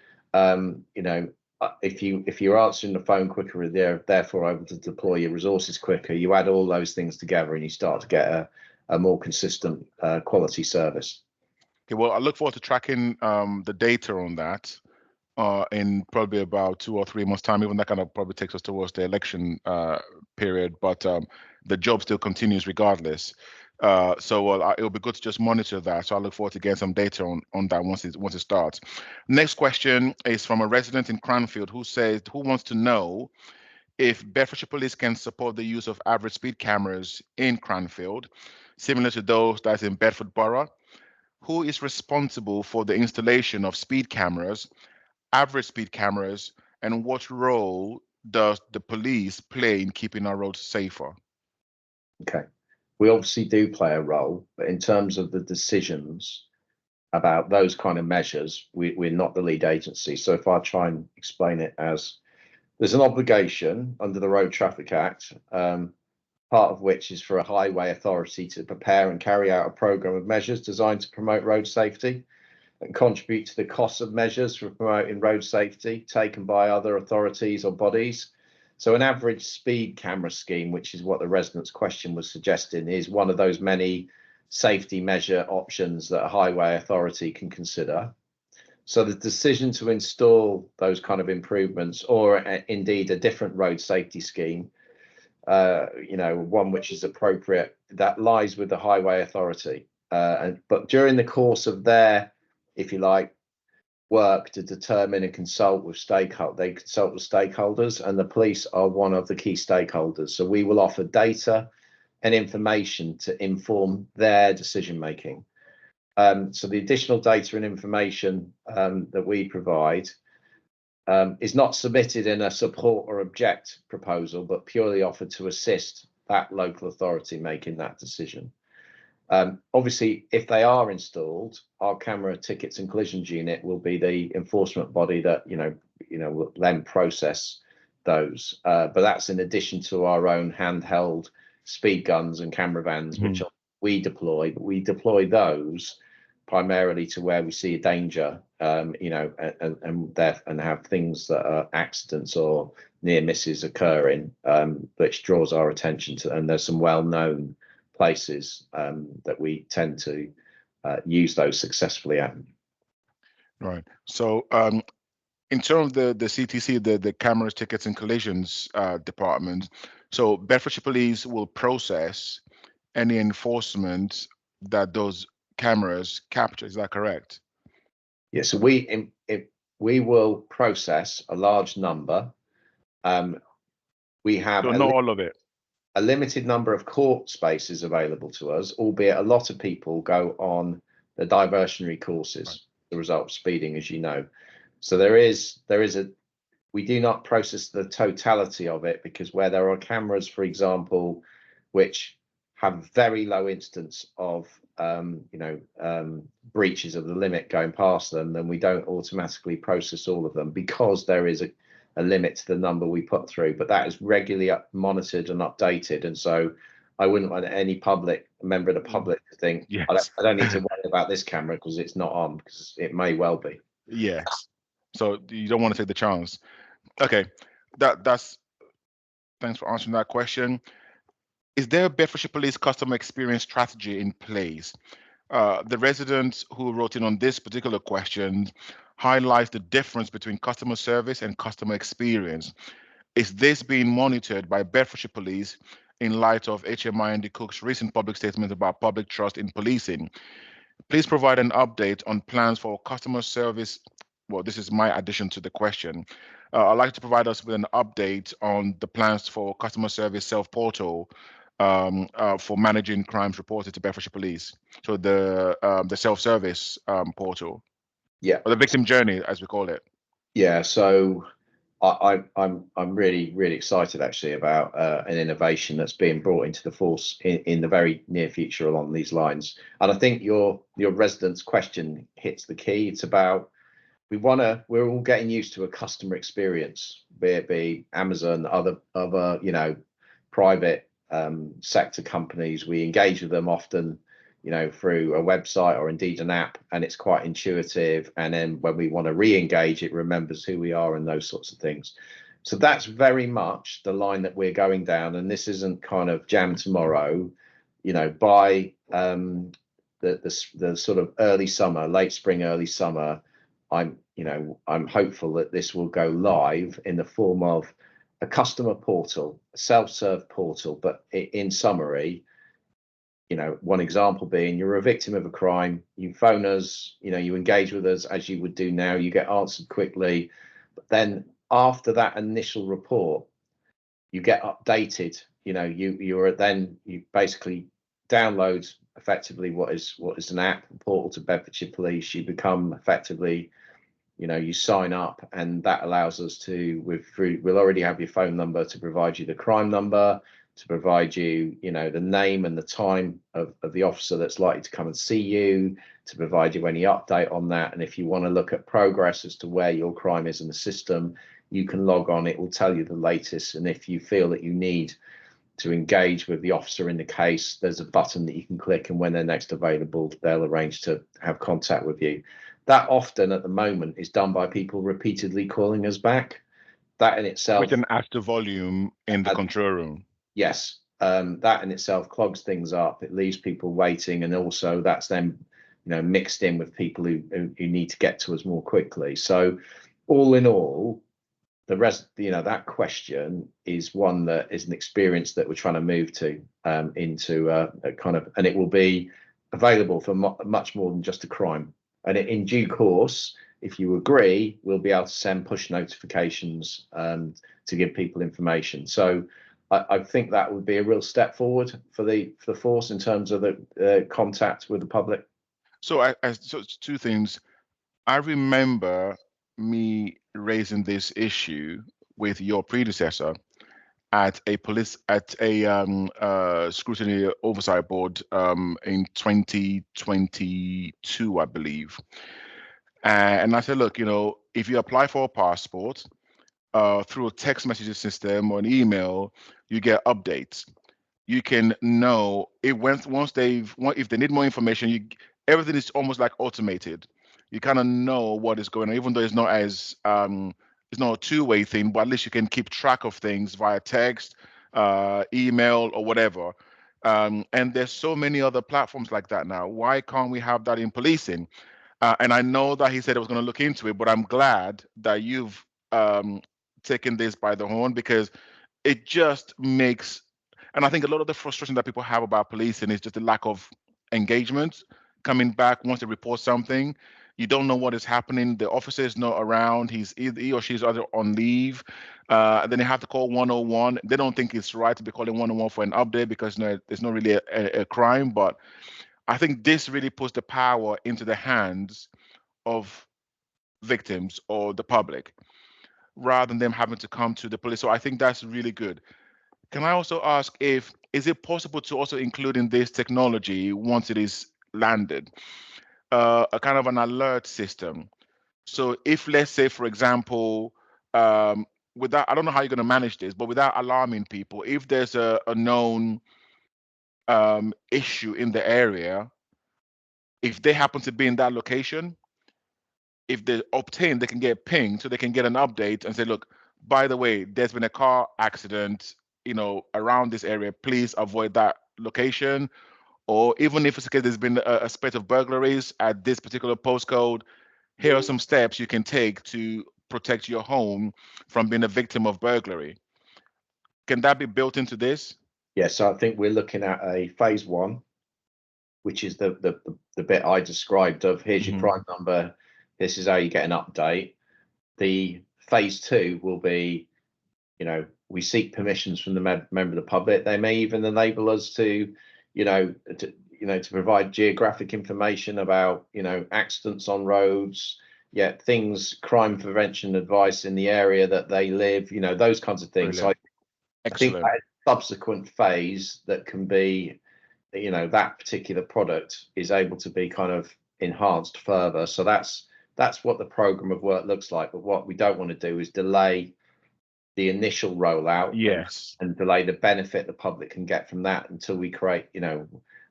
If you're answering the phone quicker, therefore able to deploy your resources quicker, you add all those things together and you start to get a more consistent quality service.
Okay, well, I look forward to tracking the data on that in probably about 2 or 3 months' time. Even that kind of probably takes us towards the election period, but the job still continues regardless. So it'll be good to just monitor that. So I look forward to getting some data on that once it starts. Next question is from a resident in Cranfield who wants to know if Bedfordshire Police can support the use of average speed cameras in Cranfield, similar to those that's in Bedford Borough. Who is responsible for the installation of speed cameras, average speed cameras, and what role does the police play in keeping our roads safer?
Okay, we obviously do play a role, but in terms of the decisions about those kind of measures, we're not the lead agency. So if I try and explain it as, there's an obligation under the Road Traffic Act, part of which is for a highway authority to prepare and carry out a programme of measures designed to promote road safety and contribute to the costs of measures for promoting road safety taken by other authorities or bodies. So an average speed camera scheme, which is what the resident's question was suggesting, is one of those many safety measure options that a highway authority can consider. So the decision to install those kind of improvements, or indeed a different road safety scheme, one which is appropriate, that lies with the highway authority. But during the course of their, if you like, work to determine and consult with stakeholders, they consult with stakeholders, and the police are one of the key stakeholders. So we will offer data and information to inform their decision making. So the additional data and information that we provide is not submitted in a support or object proposal, but purely offered to assist that local authority making that decision. Obviously, if they are installed, our camera tickets and collisions unit will be the enforcement body that will then process those. But that's in addition to our own handheld speed guns and camera vans, which we deploy. But we deploy those primarily to where we see a danger, and have things that are accidents or near misses occurring, which draws our attention to. And there's some well-known places that we tend to use those successfully at.
Right. So in terms of the CTC, the cameras, tickets, and collisions department, so Bedfordshire Police will process any enforcement that those cameras capture. Is that correct?
Yeah. So we will process a large number. We have
not all of it.
A limited number of court spaces available to us, albeit a lot of people go on the diversionary courses, right, the result of speeding, as you know. So we do not process the totality of it, because where there are cameras, for example, which have very low instance of breaches of the limit going past them, then we don't automatically process all of them, because there is a limit to the number we put through. But that is regularly monitored and updated, and so I wouldn't want any member of the public to think,
Yes.
I don't need to worry about this camera because it's not on, because it may well be.
Yes. So you don't want to take the chance. Okay. That's Thanks for answering that question. Is there a Bedfordshire Police customer experience strategy in place? The resident who wrote in on this particular question highlights the difference between customer service and customer experience. Is this being monitored by Bedfordshire Police in light of HMI and the Cook's recent public statement about public trust in policing? Please provide an update on plans for customer service. Well, this is my addition to the question. I'd like to provide us with an update on the plans for customer service self-portal for managing crimes reported to Bedfordshire Police. So the self-service portal,
Yeah,
or the victim journey, as we call it.
yeah. So I'm really excited actually about an innovation that's being brought into the force in the very near future along these lines. And I think your resident's question hits the key. It's about, we're all getting used to a customer experience, be it be Amazon, other private sector companies. We engage with them often, through a website or indeed an app, and it's quite intuitive. And then when we want to re-engage, it remembers who we are and those sorts of things. So that's very much the line that we're going down. And this isn't kind of jam tomorrow, by the sort of early summer, late spring, early summer. I'm hopeful that this will go live in the form of a customer portal, a self-serve portal. But in summary, one example being, you're a victim of a crime, you phone us, you engage with us as you would do now, you get answered quickly. But then after that initial report, you get updated. You basically download effectively what is an app, a portal to Bedfordshire Police. You become effectively, you sign up, and that allows us to, we'll already have your phone number to provide you the crime number, to provide you, the name and the time of the officer that's likely to come and see you, to provide you any update on that. And if you want to look at progress as to where your crime is in the system, you can log on, it will tell you the latest. And if you feel that you need to engage with the officer in the case, there's a button that you can click, and when they're next available, they'll arrange to have contact with you. That often at the moment is done by people repeatedly calling us back. That in itself,
Which then adds to volume in the control room.
Yes, that in itself clogs things up. It leaves people waiting, and also that's then, mixed in with people who need to get to us more quickly. So, all in all, that question is one that is an experience that we're trying to move to into a kind of, and it will be available for much more than just a crime. And in due course, if you agree, we'll be able to send push notifications to give people information. So I think that would be a real step forward for the force in terms of the contact with the public.
So so it's two things. I remember me raising this issue with your predecessor at a scrutiny oversight board in 2022, I believe. And I said, look, if you apply for a passport through a text messaging system or an email, you get updates. You can know it if they need more information, everything is almost like automated. You kind of know what is going on, even though it's not it's not a two-way thing, but at least you can keep track of things via text, email, or whatever. And there's so many other platforms like that now. Why can't we have that in policing? And I know that he said he was going to look into it, but I'm glad that you've taken this by the horn, because it just makes, and I think a lot of the frustration that people have about policing is just the lack of engagement. Coming back once they report something, you don't know what is happening. The officer is not around. He or she's either on leave. And then they have to call 101. They don't think it's right to be calling 101 for an update, because there's not really a crime. But I think this really puts the power into the hands of victims or the public, rather than them having to come to the police. So I think that's really good. Can I also ask if is it possible to also include in this technology, once it is landed, a kind of an alert system? So if, let's say, for example, without, I don't know how you're going to manage this, but without alarming people, if there's a known issue in the area, if they happen to be in that location, if they obtain, they can get pinged, so they can get an update and say, look, by the way, there's been a car accident, around this area. Please avoid that location. Or even if it's okay, there's been a spate of burglaries at this particular postcode, here are some steps you can take to protect your home from being a victim of burglary. Can that be built into this?
Yeah, so I think we're looking at a phase one, which is the bit I described of here's your
Hmm.
crime number, this is how you get an update. The phase two will be, we seek permissions from the member of the public. They may even enable us to, to provide geographic information about, accidents on roads, things, crime prevention advice in the area that they live, those kinds of things. So
Brilliant.
I think
Excellent.
that subsequent phase that can be, that particular product is able to be kind of enhanced further. So that's what the program of work looks like. But what we don't want to do is delay the initial rollout
Yes.
and delay the benefit the public can get from that until we create,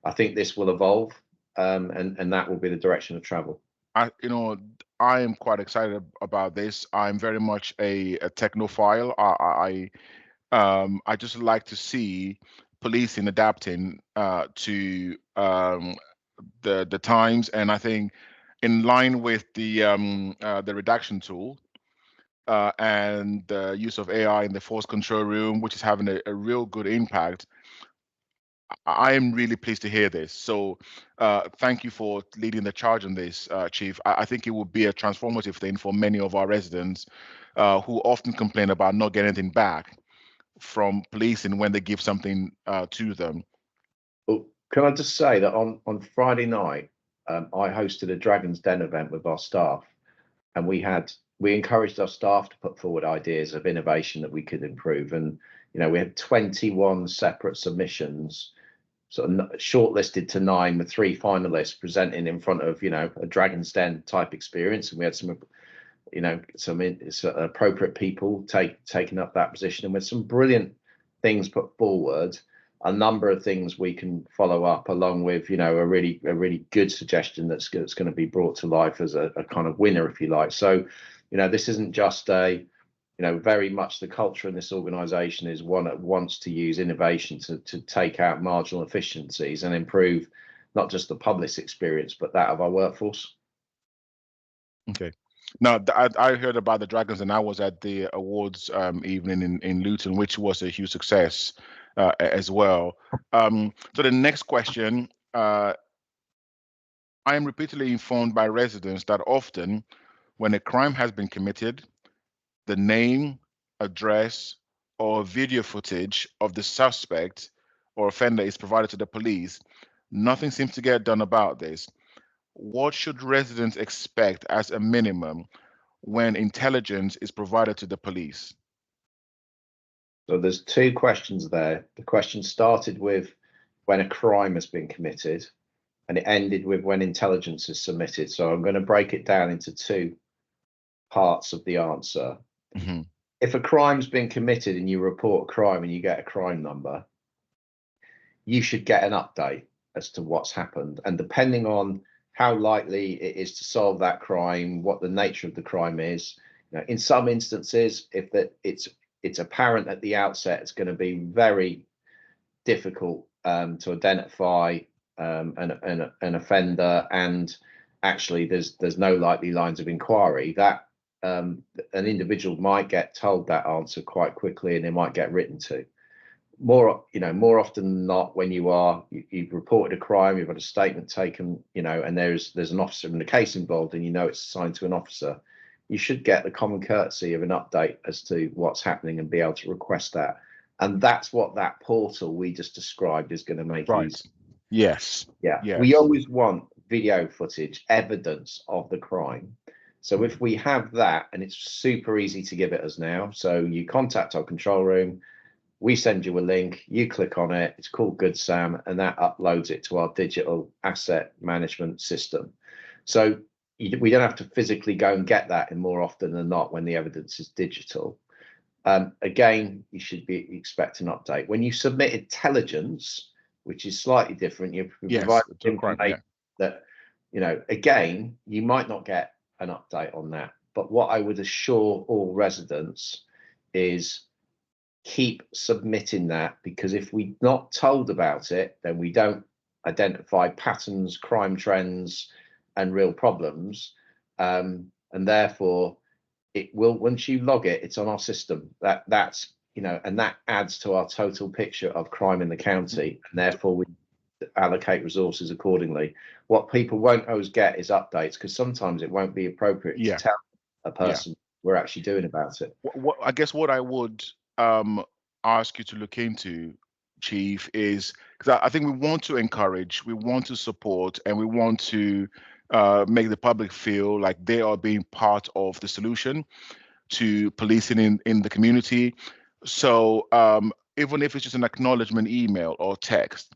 I think this will evolve, and that will be the direction of travel.
I am quite excited about this. I'm very much a technophile. I just like to see policing adapting to the times, and I think in line with the redaction tool and the use of AI in the force control room, which is having a real good impact. I am really pleased to hear this. So, thank you for leading the charge on this, Chief. I think it will be a transformative thing for many of our residents who often complain about not getting anything back from policing when they give something to them.
Well, can I just say that on Friday night, I hosted a Dragon's Den event with our staff, and we encouraged our staff to put forward ideas of innovation that we could improve. And we had 21 separate submissions, sort of shortlisted to 9, with 3 finalists presenting in front of a Dragon's Den type experience. And we had some appropriate people taking up that position, and with some brilliant things put forward, a number of things we can follow up, along with a really good suggestion that's going to be brought to life as a kind of winner, if you like. So this isn't just very much the culture in this organization is one that wants to use innovation to take out marginal efficiencies and improve not just the public's experience but that of our workforce.
Okay. Now, I heard about the Dragons, and I was at the awards evening in Luton, which was a huge success as well. So the next question, I am repeatedly informed by residents that often when a crime has been committed, the name, address, or video footage of the suspect or offender is provided to the police. Nothing seems to get done about this. What should residents expect as a minimum when intelligence is provided to the police?
So there's 2 questions there. The question started with when a crime has been committed, and it ended with when intelligence is submitted. So I'm going to break it down into 2 parts of the answer.
Mhm.
If a crime's been committed and you report a crime and you get a crime number, you should get an update as to what's happened. And depending on how likely it is to solve that crime, what the nature of the crime is, in some instances, if it's apparent at the outset, it's going to be very difficult to identify an offender, and actually there's no likely lines of inquiry, that an individual might get told that answer quite quickly and they might get written to. More often than not, when you've reported a crime, you've got a statement taken, and there's an officer in the case involved, and it's assigned to an officer, you should get the common courtesy of an update as to what's happening and be able to request that. And that's what that portal we just described is going to make
Right.
easy.
Yes.
Yeah, we
Yes.
always want video footage, evidence of the crime. So if we have that, and it's super easy to give it us now, so you contact our control room, we send you a link, you click on it, it's called Good Sam, and that uploads it to our digital asset management system. So we don't have to physically go and get that, and more often than not when the evidence is digital. Again, you should be expect an update. When you submit intelligence, which is slightly different, you provide information that, again, you might not get an update on that. But what I would assure all residents is keep submitting that, because if we're not told about it, then we don't identify patterns, crime trends, and real problems. And therefore, it will, once you log it, it's on our system. That's and that adds to our total picture of crime in the county, and therefore we allocate resources accordingly. What people won't always get is updates, because sometimes it won't be appropriate to tell a person we're actually doing about it.
I guess what I would ask you to look into, Chief, is because I think we want to encourage, we want to support, and we want to make the public feel like they are being part of the solution to policing in the community. So even if it's just an acknowledgement email or text,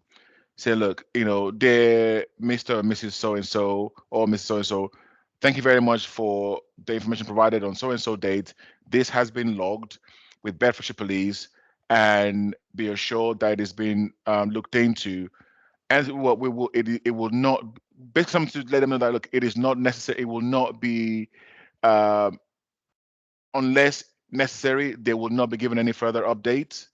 say, look, dear Mr. or Mrs. So-and-so or Mrs. So-and-so, thank you very much for the information provided on so-and-so date. This has been logged with Bedfordshire Police, and be assured that it is being looked into. And what we will, it will not, basically something to let them know that, look, it is not necessary, it will not be, unless necessary, they will not be given any further updates.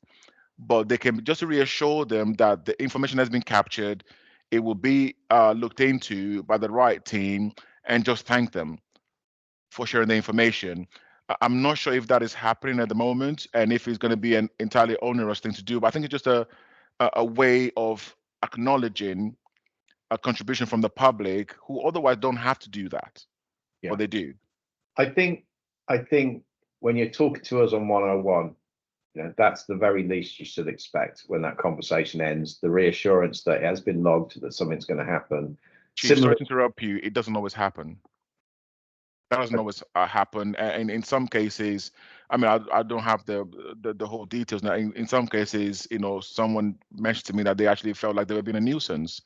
But they can just reassure them that the information has been captured, it will be looked into by the right team, and just thank them for sharing the information. I'm not sure if that is happening at the moment, and if it's going to be an entirely onerous thing to do, but I think it's just a way of acknowledging a contribution from the public who otherwise don't have to do that, but they do.
I think when you're talking to us on 101, that's the very least you should expect when that conversation ends. The reassurance that it has been logged, that something's going to happen.
Chief, sorry to interrupt you. It doesn't always happen. That doesn't always happen, and in some cases, I mean, I don't have the whole details now. In some cases, someone mentioned to me that they actually felt like they were being a nuisance,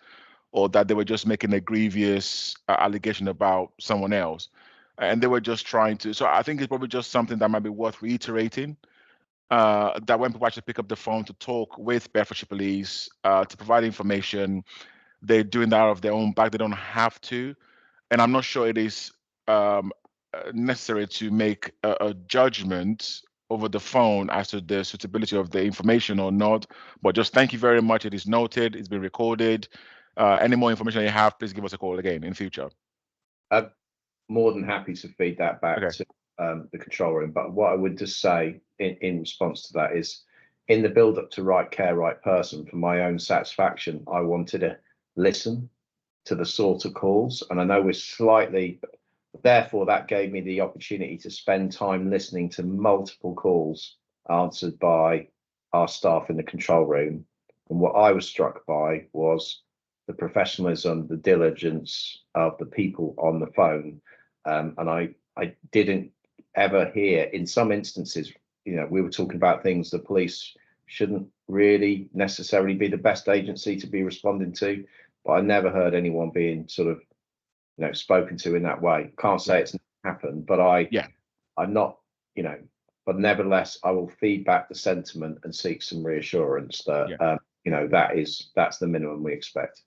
or that they were just making a grievous allegation about someone else, and they were just trying to. So I think it's probably just something that might be worth reiterating. That when people actually pick up the phone to talk with Bedfordshire Police to provide information, they're doing that out of their own back. They don't have to, and I'm not sure it is necessary to make a judgment over the phone as to the suitability of the information or not. But just thank you very much. It is noted. It's been recorded. Any more information you have, please give us a call again in future.
I'm more than happy to feed that back to the control room. But what I would just say in response to that is, in the build up to right care, right person, for my own satisfaction, I wanted to listen to the sort of calls. And I know we're slightly, therefore that gave me the opportunity to spend time listening to multiple calls answered by our staff in the control room. And what I was struck by was the professionalism, the diligence of the people on the phone. And I didn't ever hear, in some instances, we were talking about things the police shouldn't really necessarily be the best agency to be responding to, but I never heard anyone being sort of, spoken to in that way. Can't say it's not happened, but I'm not, but nevertheless, I will feed back the sentiment and seek some reassurance that, that's the minimum we expect.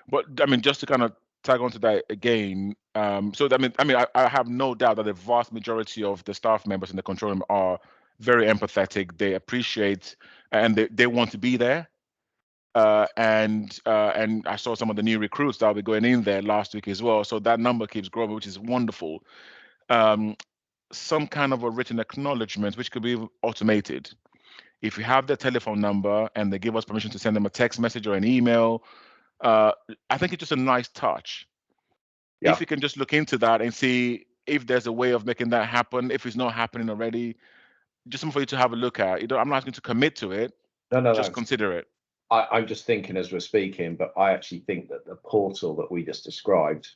But I mean, just to kind of tag onto that again, so I have no doubt that the vast majority of the staff members in the control room are very empathetic. They appreciate, and they want to be there. And I saw some of the new recruits that will be going in there last week as well. So that number keeps growing, which is wonderful. Some kind of a written acknowledgement, which could be automated. If you have their telephone number and they give us permission to send them a text message or an email, I think it's just a nice touch. Yeah. If you can just look into that and see if there's a way of making that happen, if it's not happening already, just something for you to have a look at. I'm not asking to commit to it. No. Just consider it.
I'm just thinking as we're speaking, but I actually think that the portal that we just described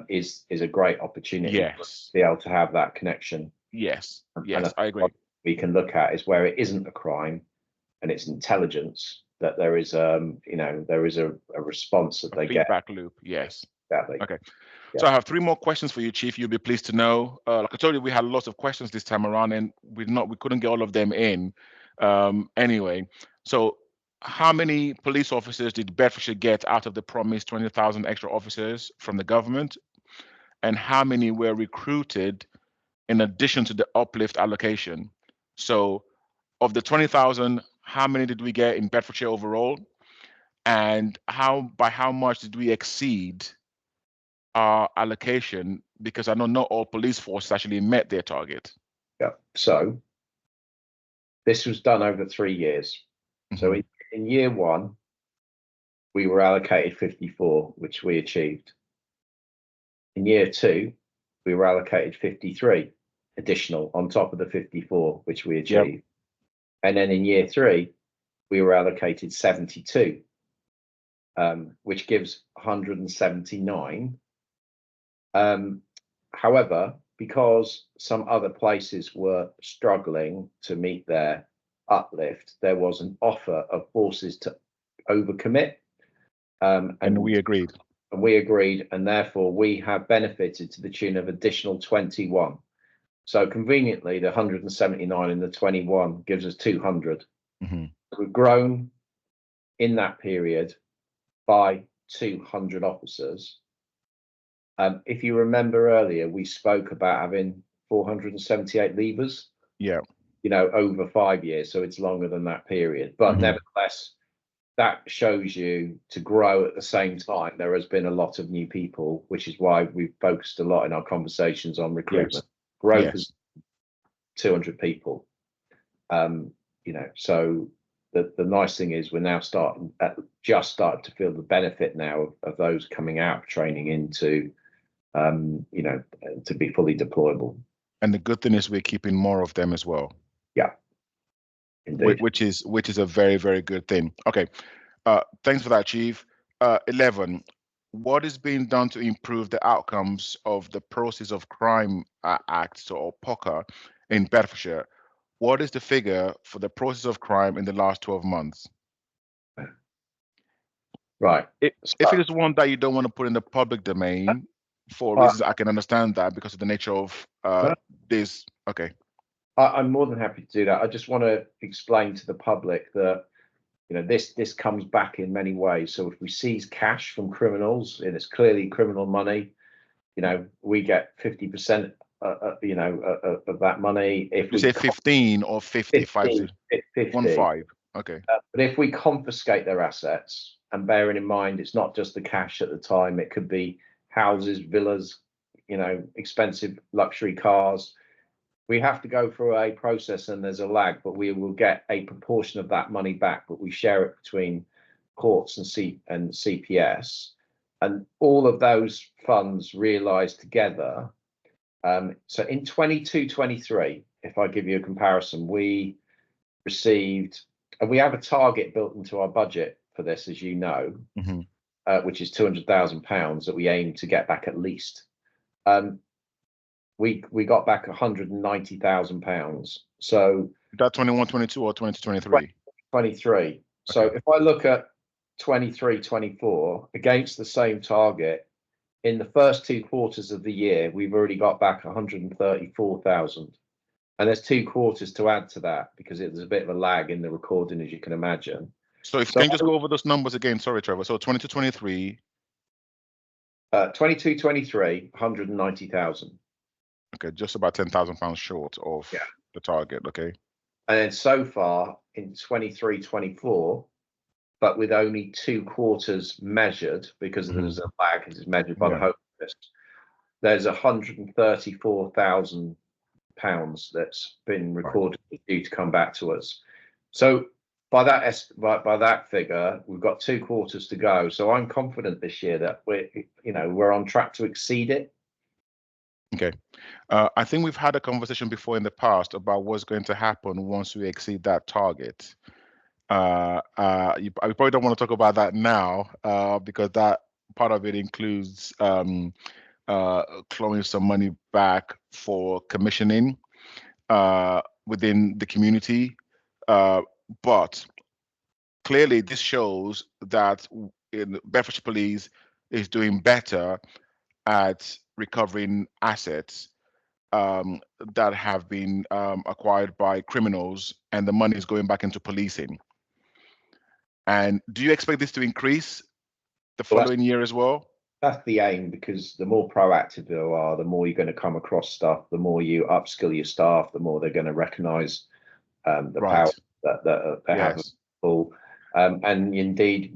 is a great opportunity to be able to have that connection.
Yes, I agree.
What we can look at is where it isn't a crime, and it's intelligence, that there is there is a response that they get.
Feedback loop, yes.
Exactly.
Okay.
Yeah.
So I have 3 more questions for you, Chief. You'll be pleased to know. Like I told you, we had lots of questions this time around, and we couldn't get all of them in. Anyway, so how many police officers did Bedfordshire get out of the promised 20,000 extra officers from the government, and how many were recruited in addition to the uplift allocation? So, of the 20,000, how many did we get in Bedfordshire overall, and by how much did we exceed our allocation, because I know not all police forces actually met their target?
Yeah. So this was done over 3 years. So in year 1, we were allocated 54, which we achieved. In year 2, we were allocated 53 additional on top of the 54, which we achieved. Yep. And then in year 3, we were allocated 72, which gives 179. However, because some other places were struggling to meet their uplift, there was an offer of forces to overcommit.
And we agreed.
And we agreed, and therefore we have benefited to the tune of additional 21. So conveniently, the 179 and the 21 gives us 200. We've grown in that period by 200 officers. If you remember earlier, we spoke about having 478 levers.
Yeah.
Over 5 years, so it's longer than that period. But nevertheless, that shows you to grow at the same time. There has been a lot of new people, which is why we've focused a lot in our conversations on recruitment. Yes. Growth is 200 people. So the nice thing is we're now starting to feel the benefit now of those coming out of training into, to be fully deployable.
And the good thing is we're keeping more of them as well.
Yeah. Indeed.
Which is a very, very good thing. Okay. Thanks for that, Chief. 11. What is being done to improve the outcomes of the Process of Crime Act, or POCA, in Bedfordshire? What is the figure for the process of crime in the last 12 months?
Right.
If it is one that you don't want to put in the public domain, for reasons I can understand that because of the nature of this. Okay.
I'm more than happy to do that. I just want to explain to the public that this comes back in many ways. So if we seize cash from criminals, and it's clearly criminal money, we get 50% of that money. If
we say 15 or 50,
50.
15. Okay.
But if we confiscate their assets, and bearing in mind it's not just the cash at the time, it could be houses, villas, expensive luxury cars. We have to go through a process, and there's a lag, but we will get a proportion of that money back, but we share it between courts and CPS, and all of those funds realised together. So in 22-23, if I give you a comparison, we received, and we have a target built into our budget for this, as you know, which is £200,000 that we aim to get back at least. We got back £190,000. So
that 21-22 or 22-23?
23. So if I look at 23-24 against the same target, in the first 2 quarters of the year, we've already got back 134,000. And there's 2 quarters to add to that because there's a bit of a lag in the recording, as you can imagine.
So if you can just go over those numbers again. Sorry, Trevor. So 22-23.
22-23, 190,000.
Okay, just about £10,000 short of the target. Okay.
And then so far in 23-24, but with only 2 quarters measured, because there's a lag, it's measured by the Home Office, there's £134,000 that's been recorded due to come back to us. So by that figure, we've got 2 quarters to go. So I'm confident this year that we're on track to exceed it.
Okay. I think we've had a conversation before in the past about what's going to happen once we exceed that target. I probably don't want to talk about that now because that part of it includes clawing some money back for commissioning within the community. But clearly this shows that in Bedfordshire Police is doing better at recovering assets that have been acquired by criminals, and the money is going back into policing. And do you expect this to increase the
Well,
following year as well?
that's the aim, because the more proactive you are, the more you're going to come across stuff, the more you upskill your staff, the more they're going to recognise the power
Right.
that they have.
Yes.
And indeed,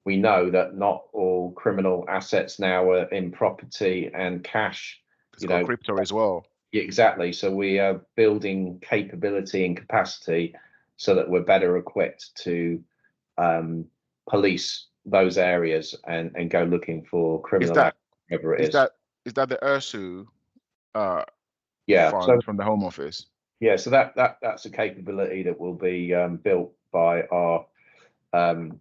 we know that not all criminal assets now are in property and cash.
It's
You
got
know,
crypto as well.
exactly. So we are building capability and capacity so that we're better equipped to police those areas and go looking for
Is
criminal
that
activity, whatever it
is
is.
that is that the URSU uh,
Yeah. So
fund from the Home Office?
yeah. So that's a capability that will be built by our um,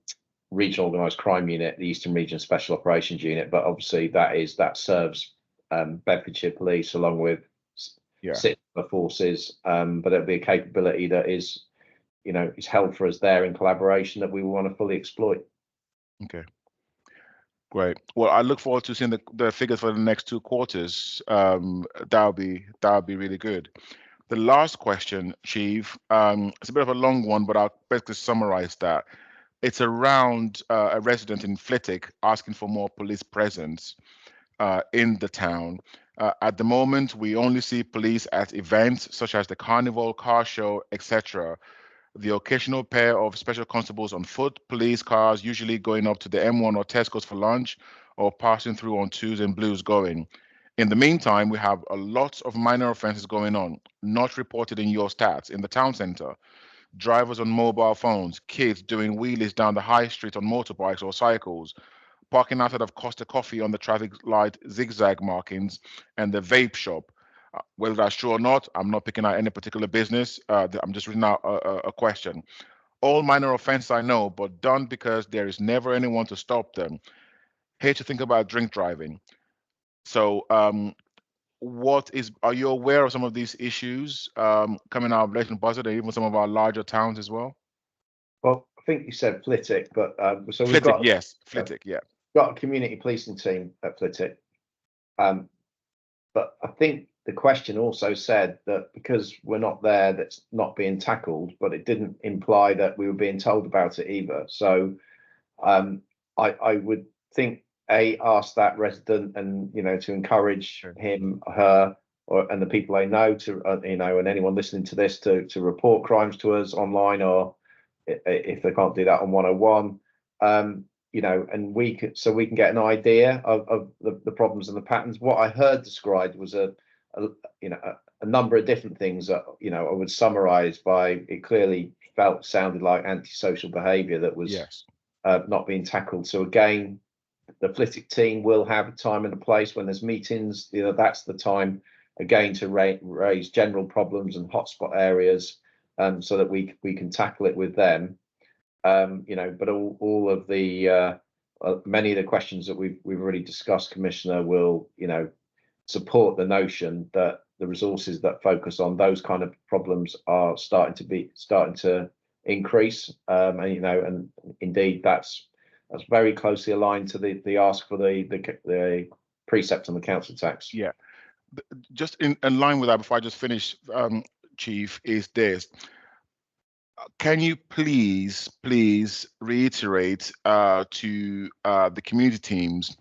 regional organised crime unit, the Eastern Region Special Operations Unit. But obviously, that serves Bedfordshire Police along with
Yeah.
six other forces. But it'll be a capability that is held for us there in collaboration that we want to fully exploit.
Okay. Great. Well, I look forward to seeing the figures for the next 2 quarters. That'll be really good. The last question, Chief, it's a bit of a long one, but I'll basically summarize that. It's around a resident in Flitwick asking for more police presence in the town. At the moment, we only see police at events such as the carnival, car show, etc. The occasional pair of special constables on foot, police cars usually going up to the M1 or Tesco's for lunch, or passing through on twos and blues going. In the meantime, we have a lot of minor offenses going on, not reported in your stats, in the town centre. Drivers on mobile phones, kids doing wheelies down the high street on motorbikes or cycles, parking outside of Costa Coffee on the traffic light zigzag markings, and the vape shop. Whether that's true or not, I'm not picking out any particular business. I'm just reading out a question. All minor offenses I know, but done because there is never anyone to stop them. Hate to think about drink driving. So, are you aware of some of these issues coming out of Leighton Buzzard and even some of our larger towns as well?
Well, I think you said Flitwick, but so we've
Flitwick,
got
yes,
uh,
Flitwick, yeah.
got a community policing team at Flitwick. Um, but I think the question also said that because we're not there, that's not being tackled, but it didn't imply that we were being told about it either. So um, I would think ask that resident and to encourage
Sure.
him, her, and the people they know to and anyone listening to this to report crimes to us online, or if they can't do that on 101. And we can get an idea of the problems and the patterns. What I heard described was a number of different things that I would summarize by it clearly sounded like antisocial behavior that was
Yes.
not being tackled. So again, the Flitwick team will have a time and a place when there's meetings. That's the time again to raise general problems and hotspot areas, so that we can tackle it with them. But all of the many of the questions that we've already discussed, Commissioner, will support the notion that the resources that focus on those kind of problems are starting to increase. And indeed that's very closely aligned to the ask for the precept on the council tax.
Yeah. Just in line with that, before I just finish, Chief, is this. Can you please reiterate to the community teams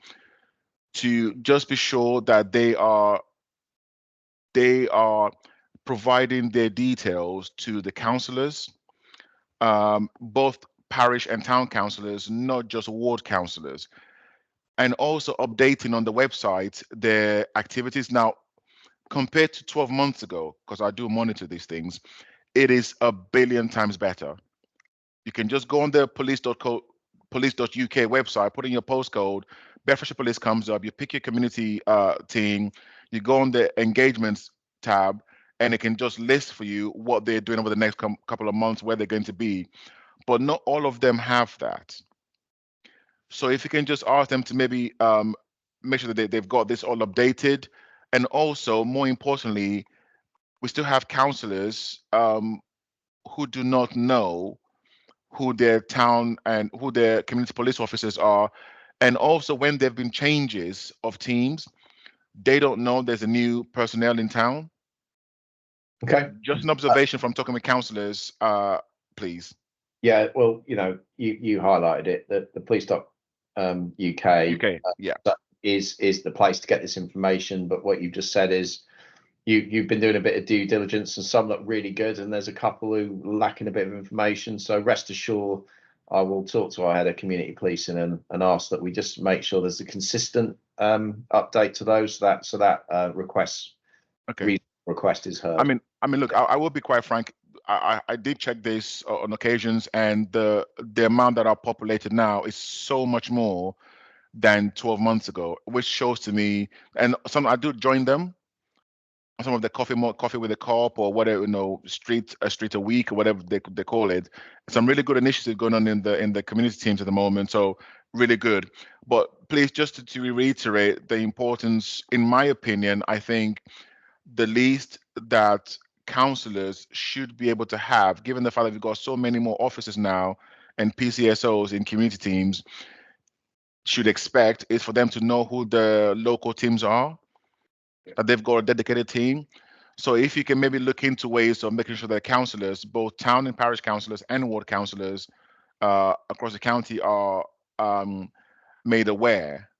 to just be sure that they are providing their details to the councillors, both parish and town councillors, not just ward councillors, and also updating on the website their activities now compared to 12 months ago, because I do monitor these things. It is a billion times better. You can just go on the police.uk website, put in your postcode, Bedfordshire Police comes up, you pick your community team, you go on the engagements tab, and it can just list for you what they're doing over the next couple of months, where they're going to be. But not all of them have that. So if you can just ask them to maybe make sure that they've got this all updated. And also, more importantly, we still have counselors who do not know who their town and who their community police officers are. And also when there have been changes of teams, they don't know there's a new personnel in town.
Okay.
Just an observation from talking with councillors, please.
Yeah, well, you highlighted it that the police.uk
UK, yeah.
is the place to get this information. But what you've just said is you've been doing a bit of due diligence, and some look really good, and there's a couple who lacking a bit of information. So rest assured, I will talk to our head of community policing and ask that we just make sure there's a consistent update to those, so that
Okay.
request is heard.
I mean, look, I will be quite frank. I did check this on occasions, and the amount that are populated now is so much more than 12 months ago, which shows to me, and some I do join them. Some of the coffee with a cop or whatever, a street a week or whatever they call it. Some really good initiatives going on in the community teams at the moment. So really good. But please, just to reiterate the importance, in my opinion, I think the least that councillors should be able to have, given the fact that we've got so many more officers now and PCSOs in community teams, should expect is for them to know who the local teams are, that they've got a dedicated team. So if you can maybe look into ways of making sure that councillors, both town and parish councillors and ward councillors across the county, are made aware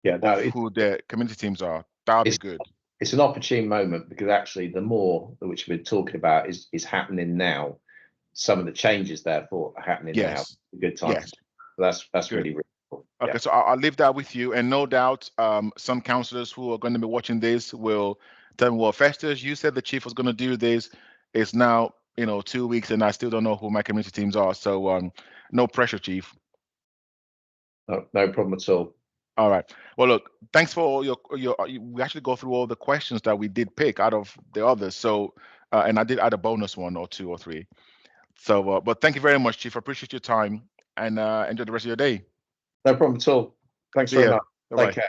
of who their community teams are, that would be good.
It's an opportune moment, because actually the more which we're talking about is happening now. Some of the changes therefore are happening now. A good time.
Yes.
That's really, really cool.
Okay,
Yeah.
so I'll leave that with you, and no doubt some councillors who are going to be watching this will tell me, well, Festus, you said the chief was going to do this. It's now 2 weeks and I still don't know who my community teams are. So no pressure, chief.
No problem at all.
All right. Well, look, thanks for all your we actually go through all the questions that we did pick out of the others. So and I did add a bonus one or two or three. So but thank you very much, chief. I appreciate your time, and enjoy the rest of your day.
No problem at all. Thanks
See
very
ya.
much.
Bye-bye.
Take care.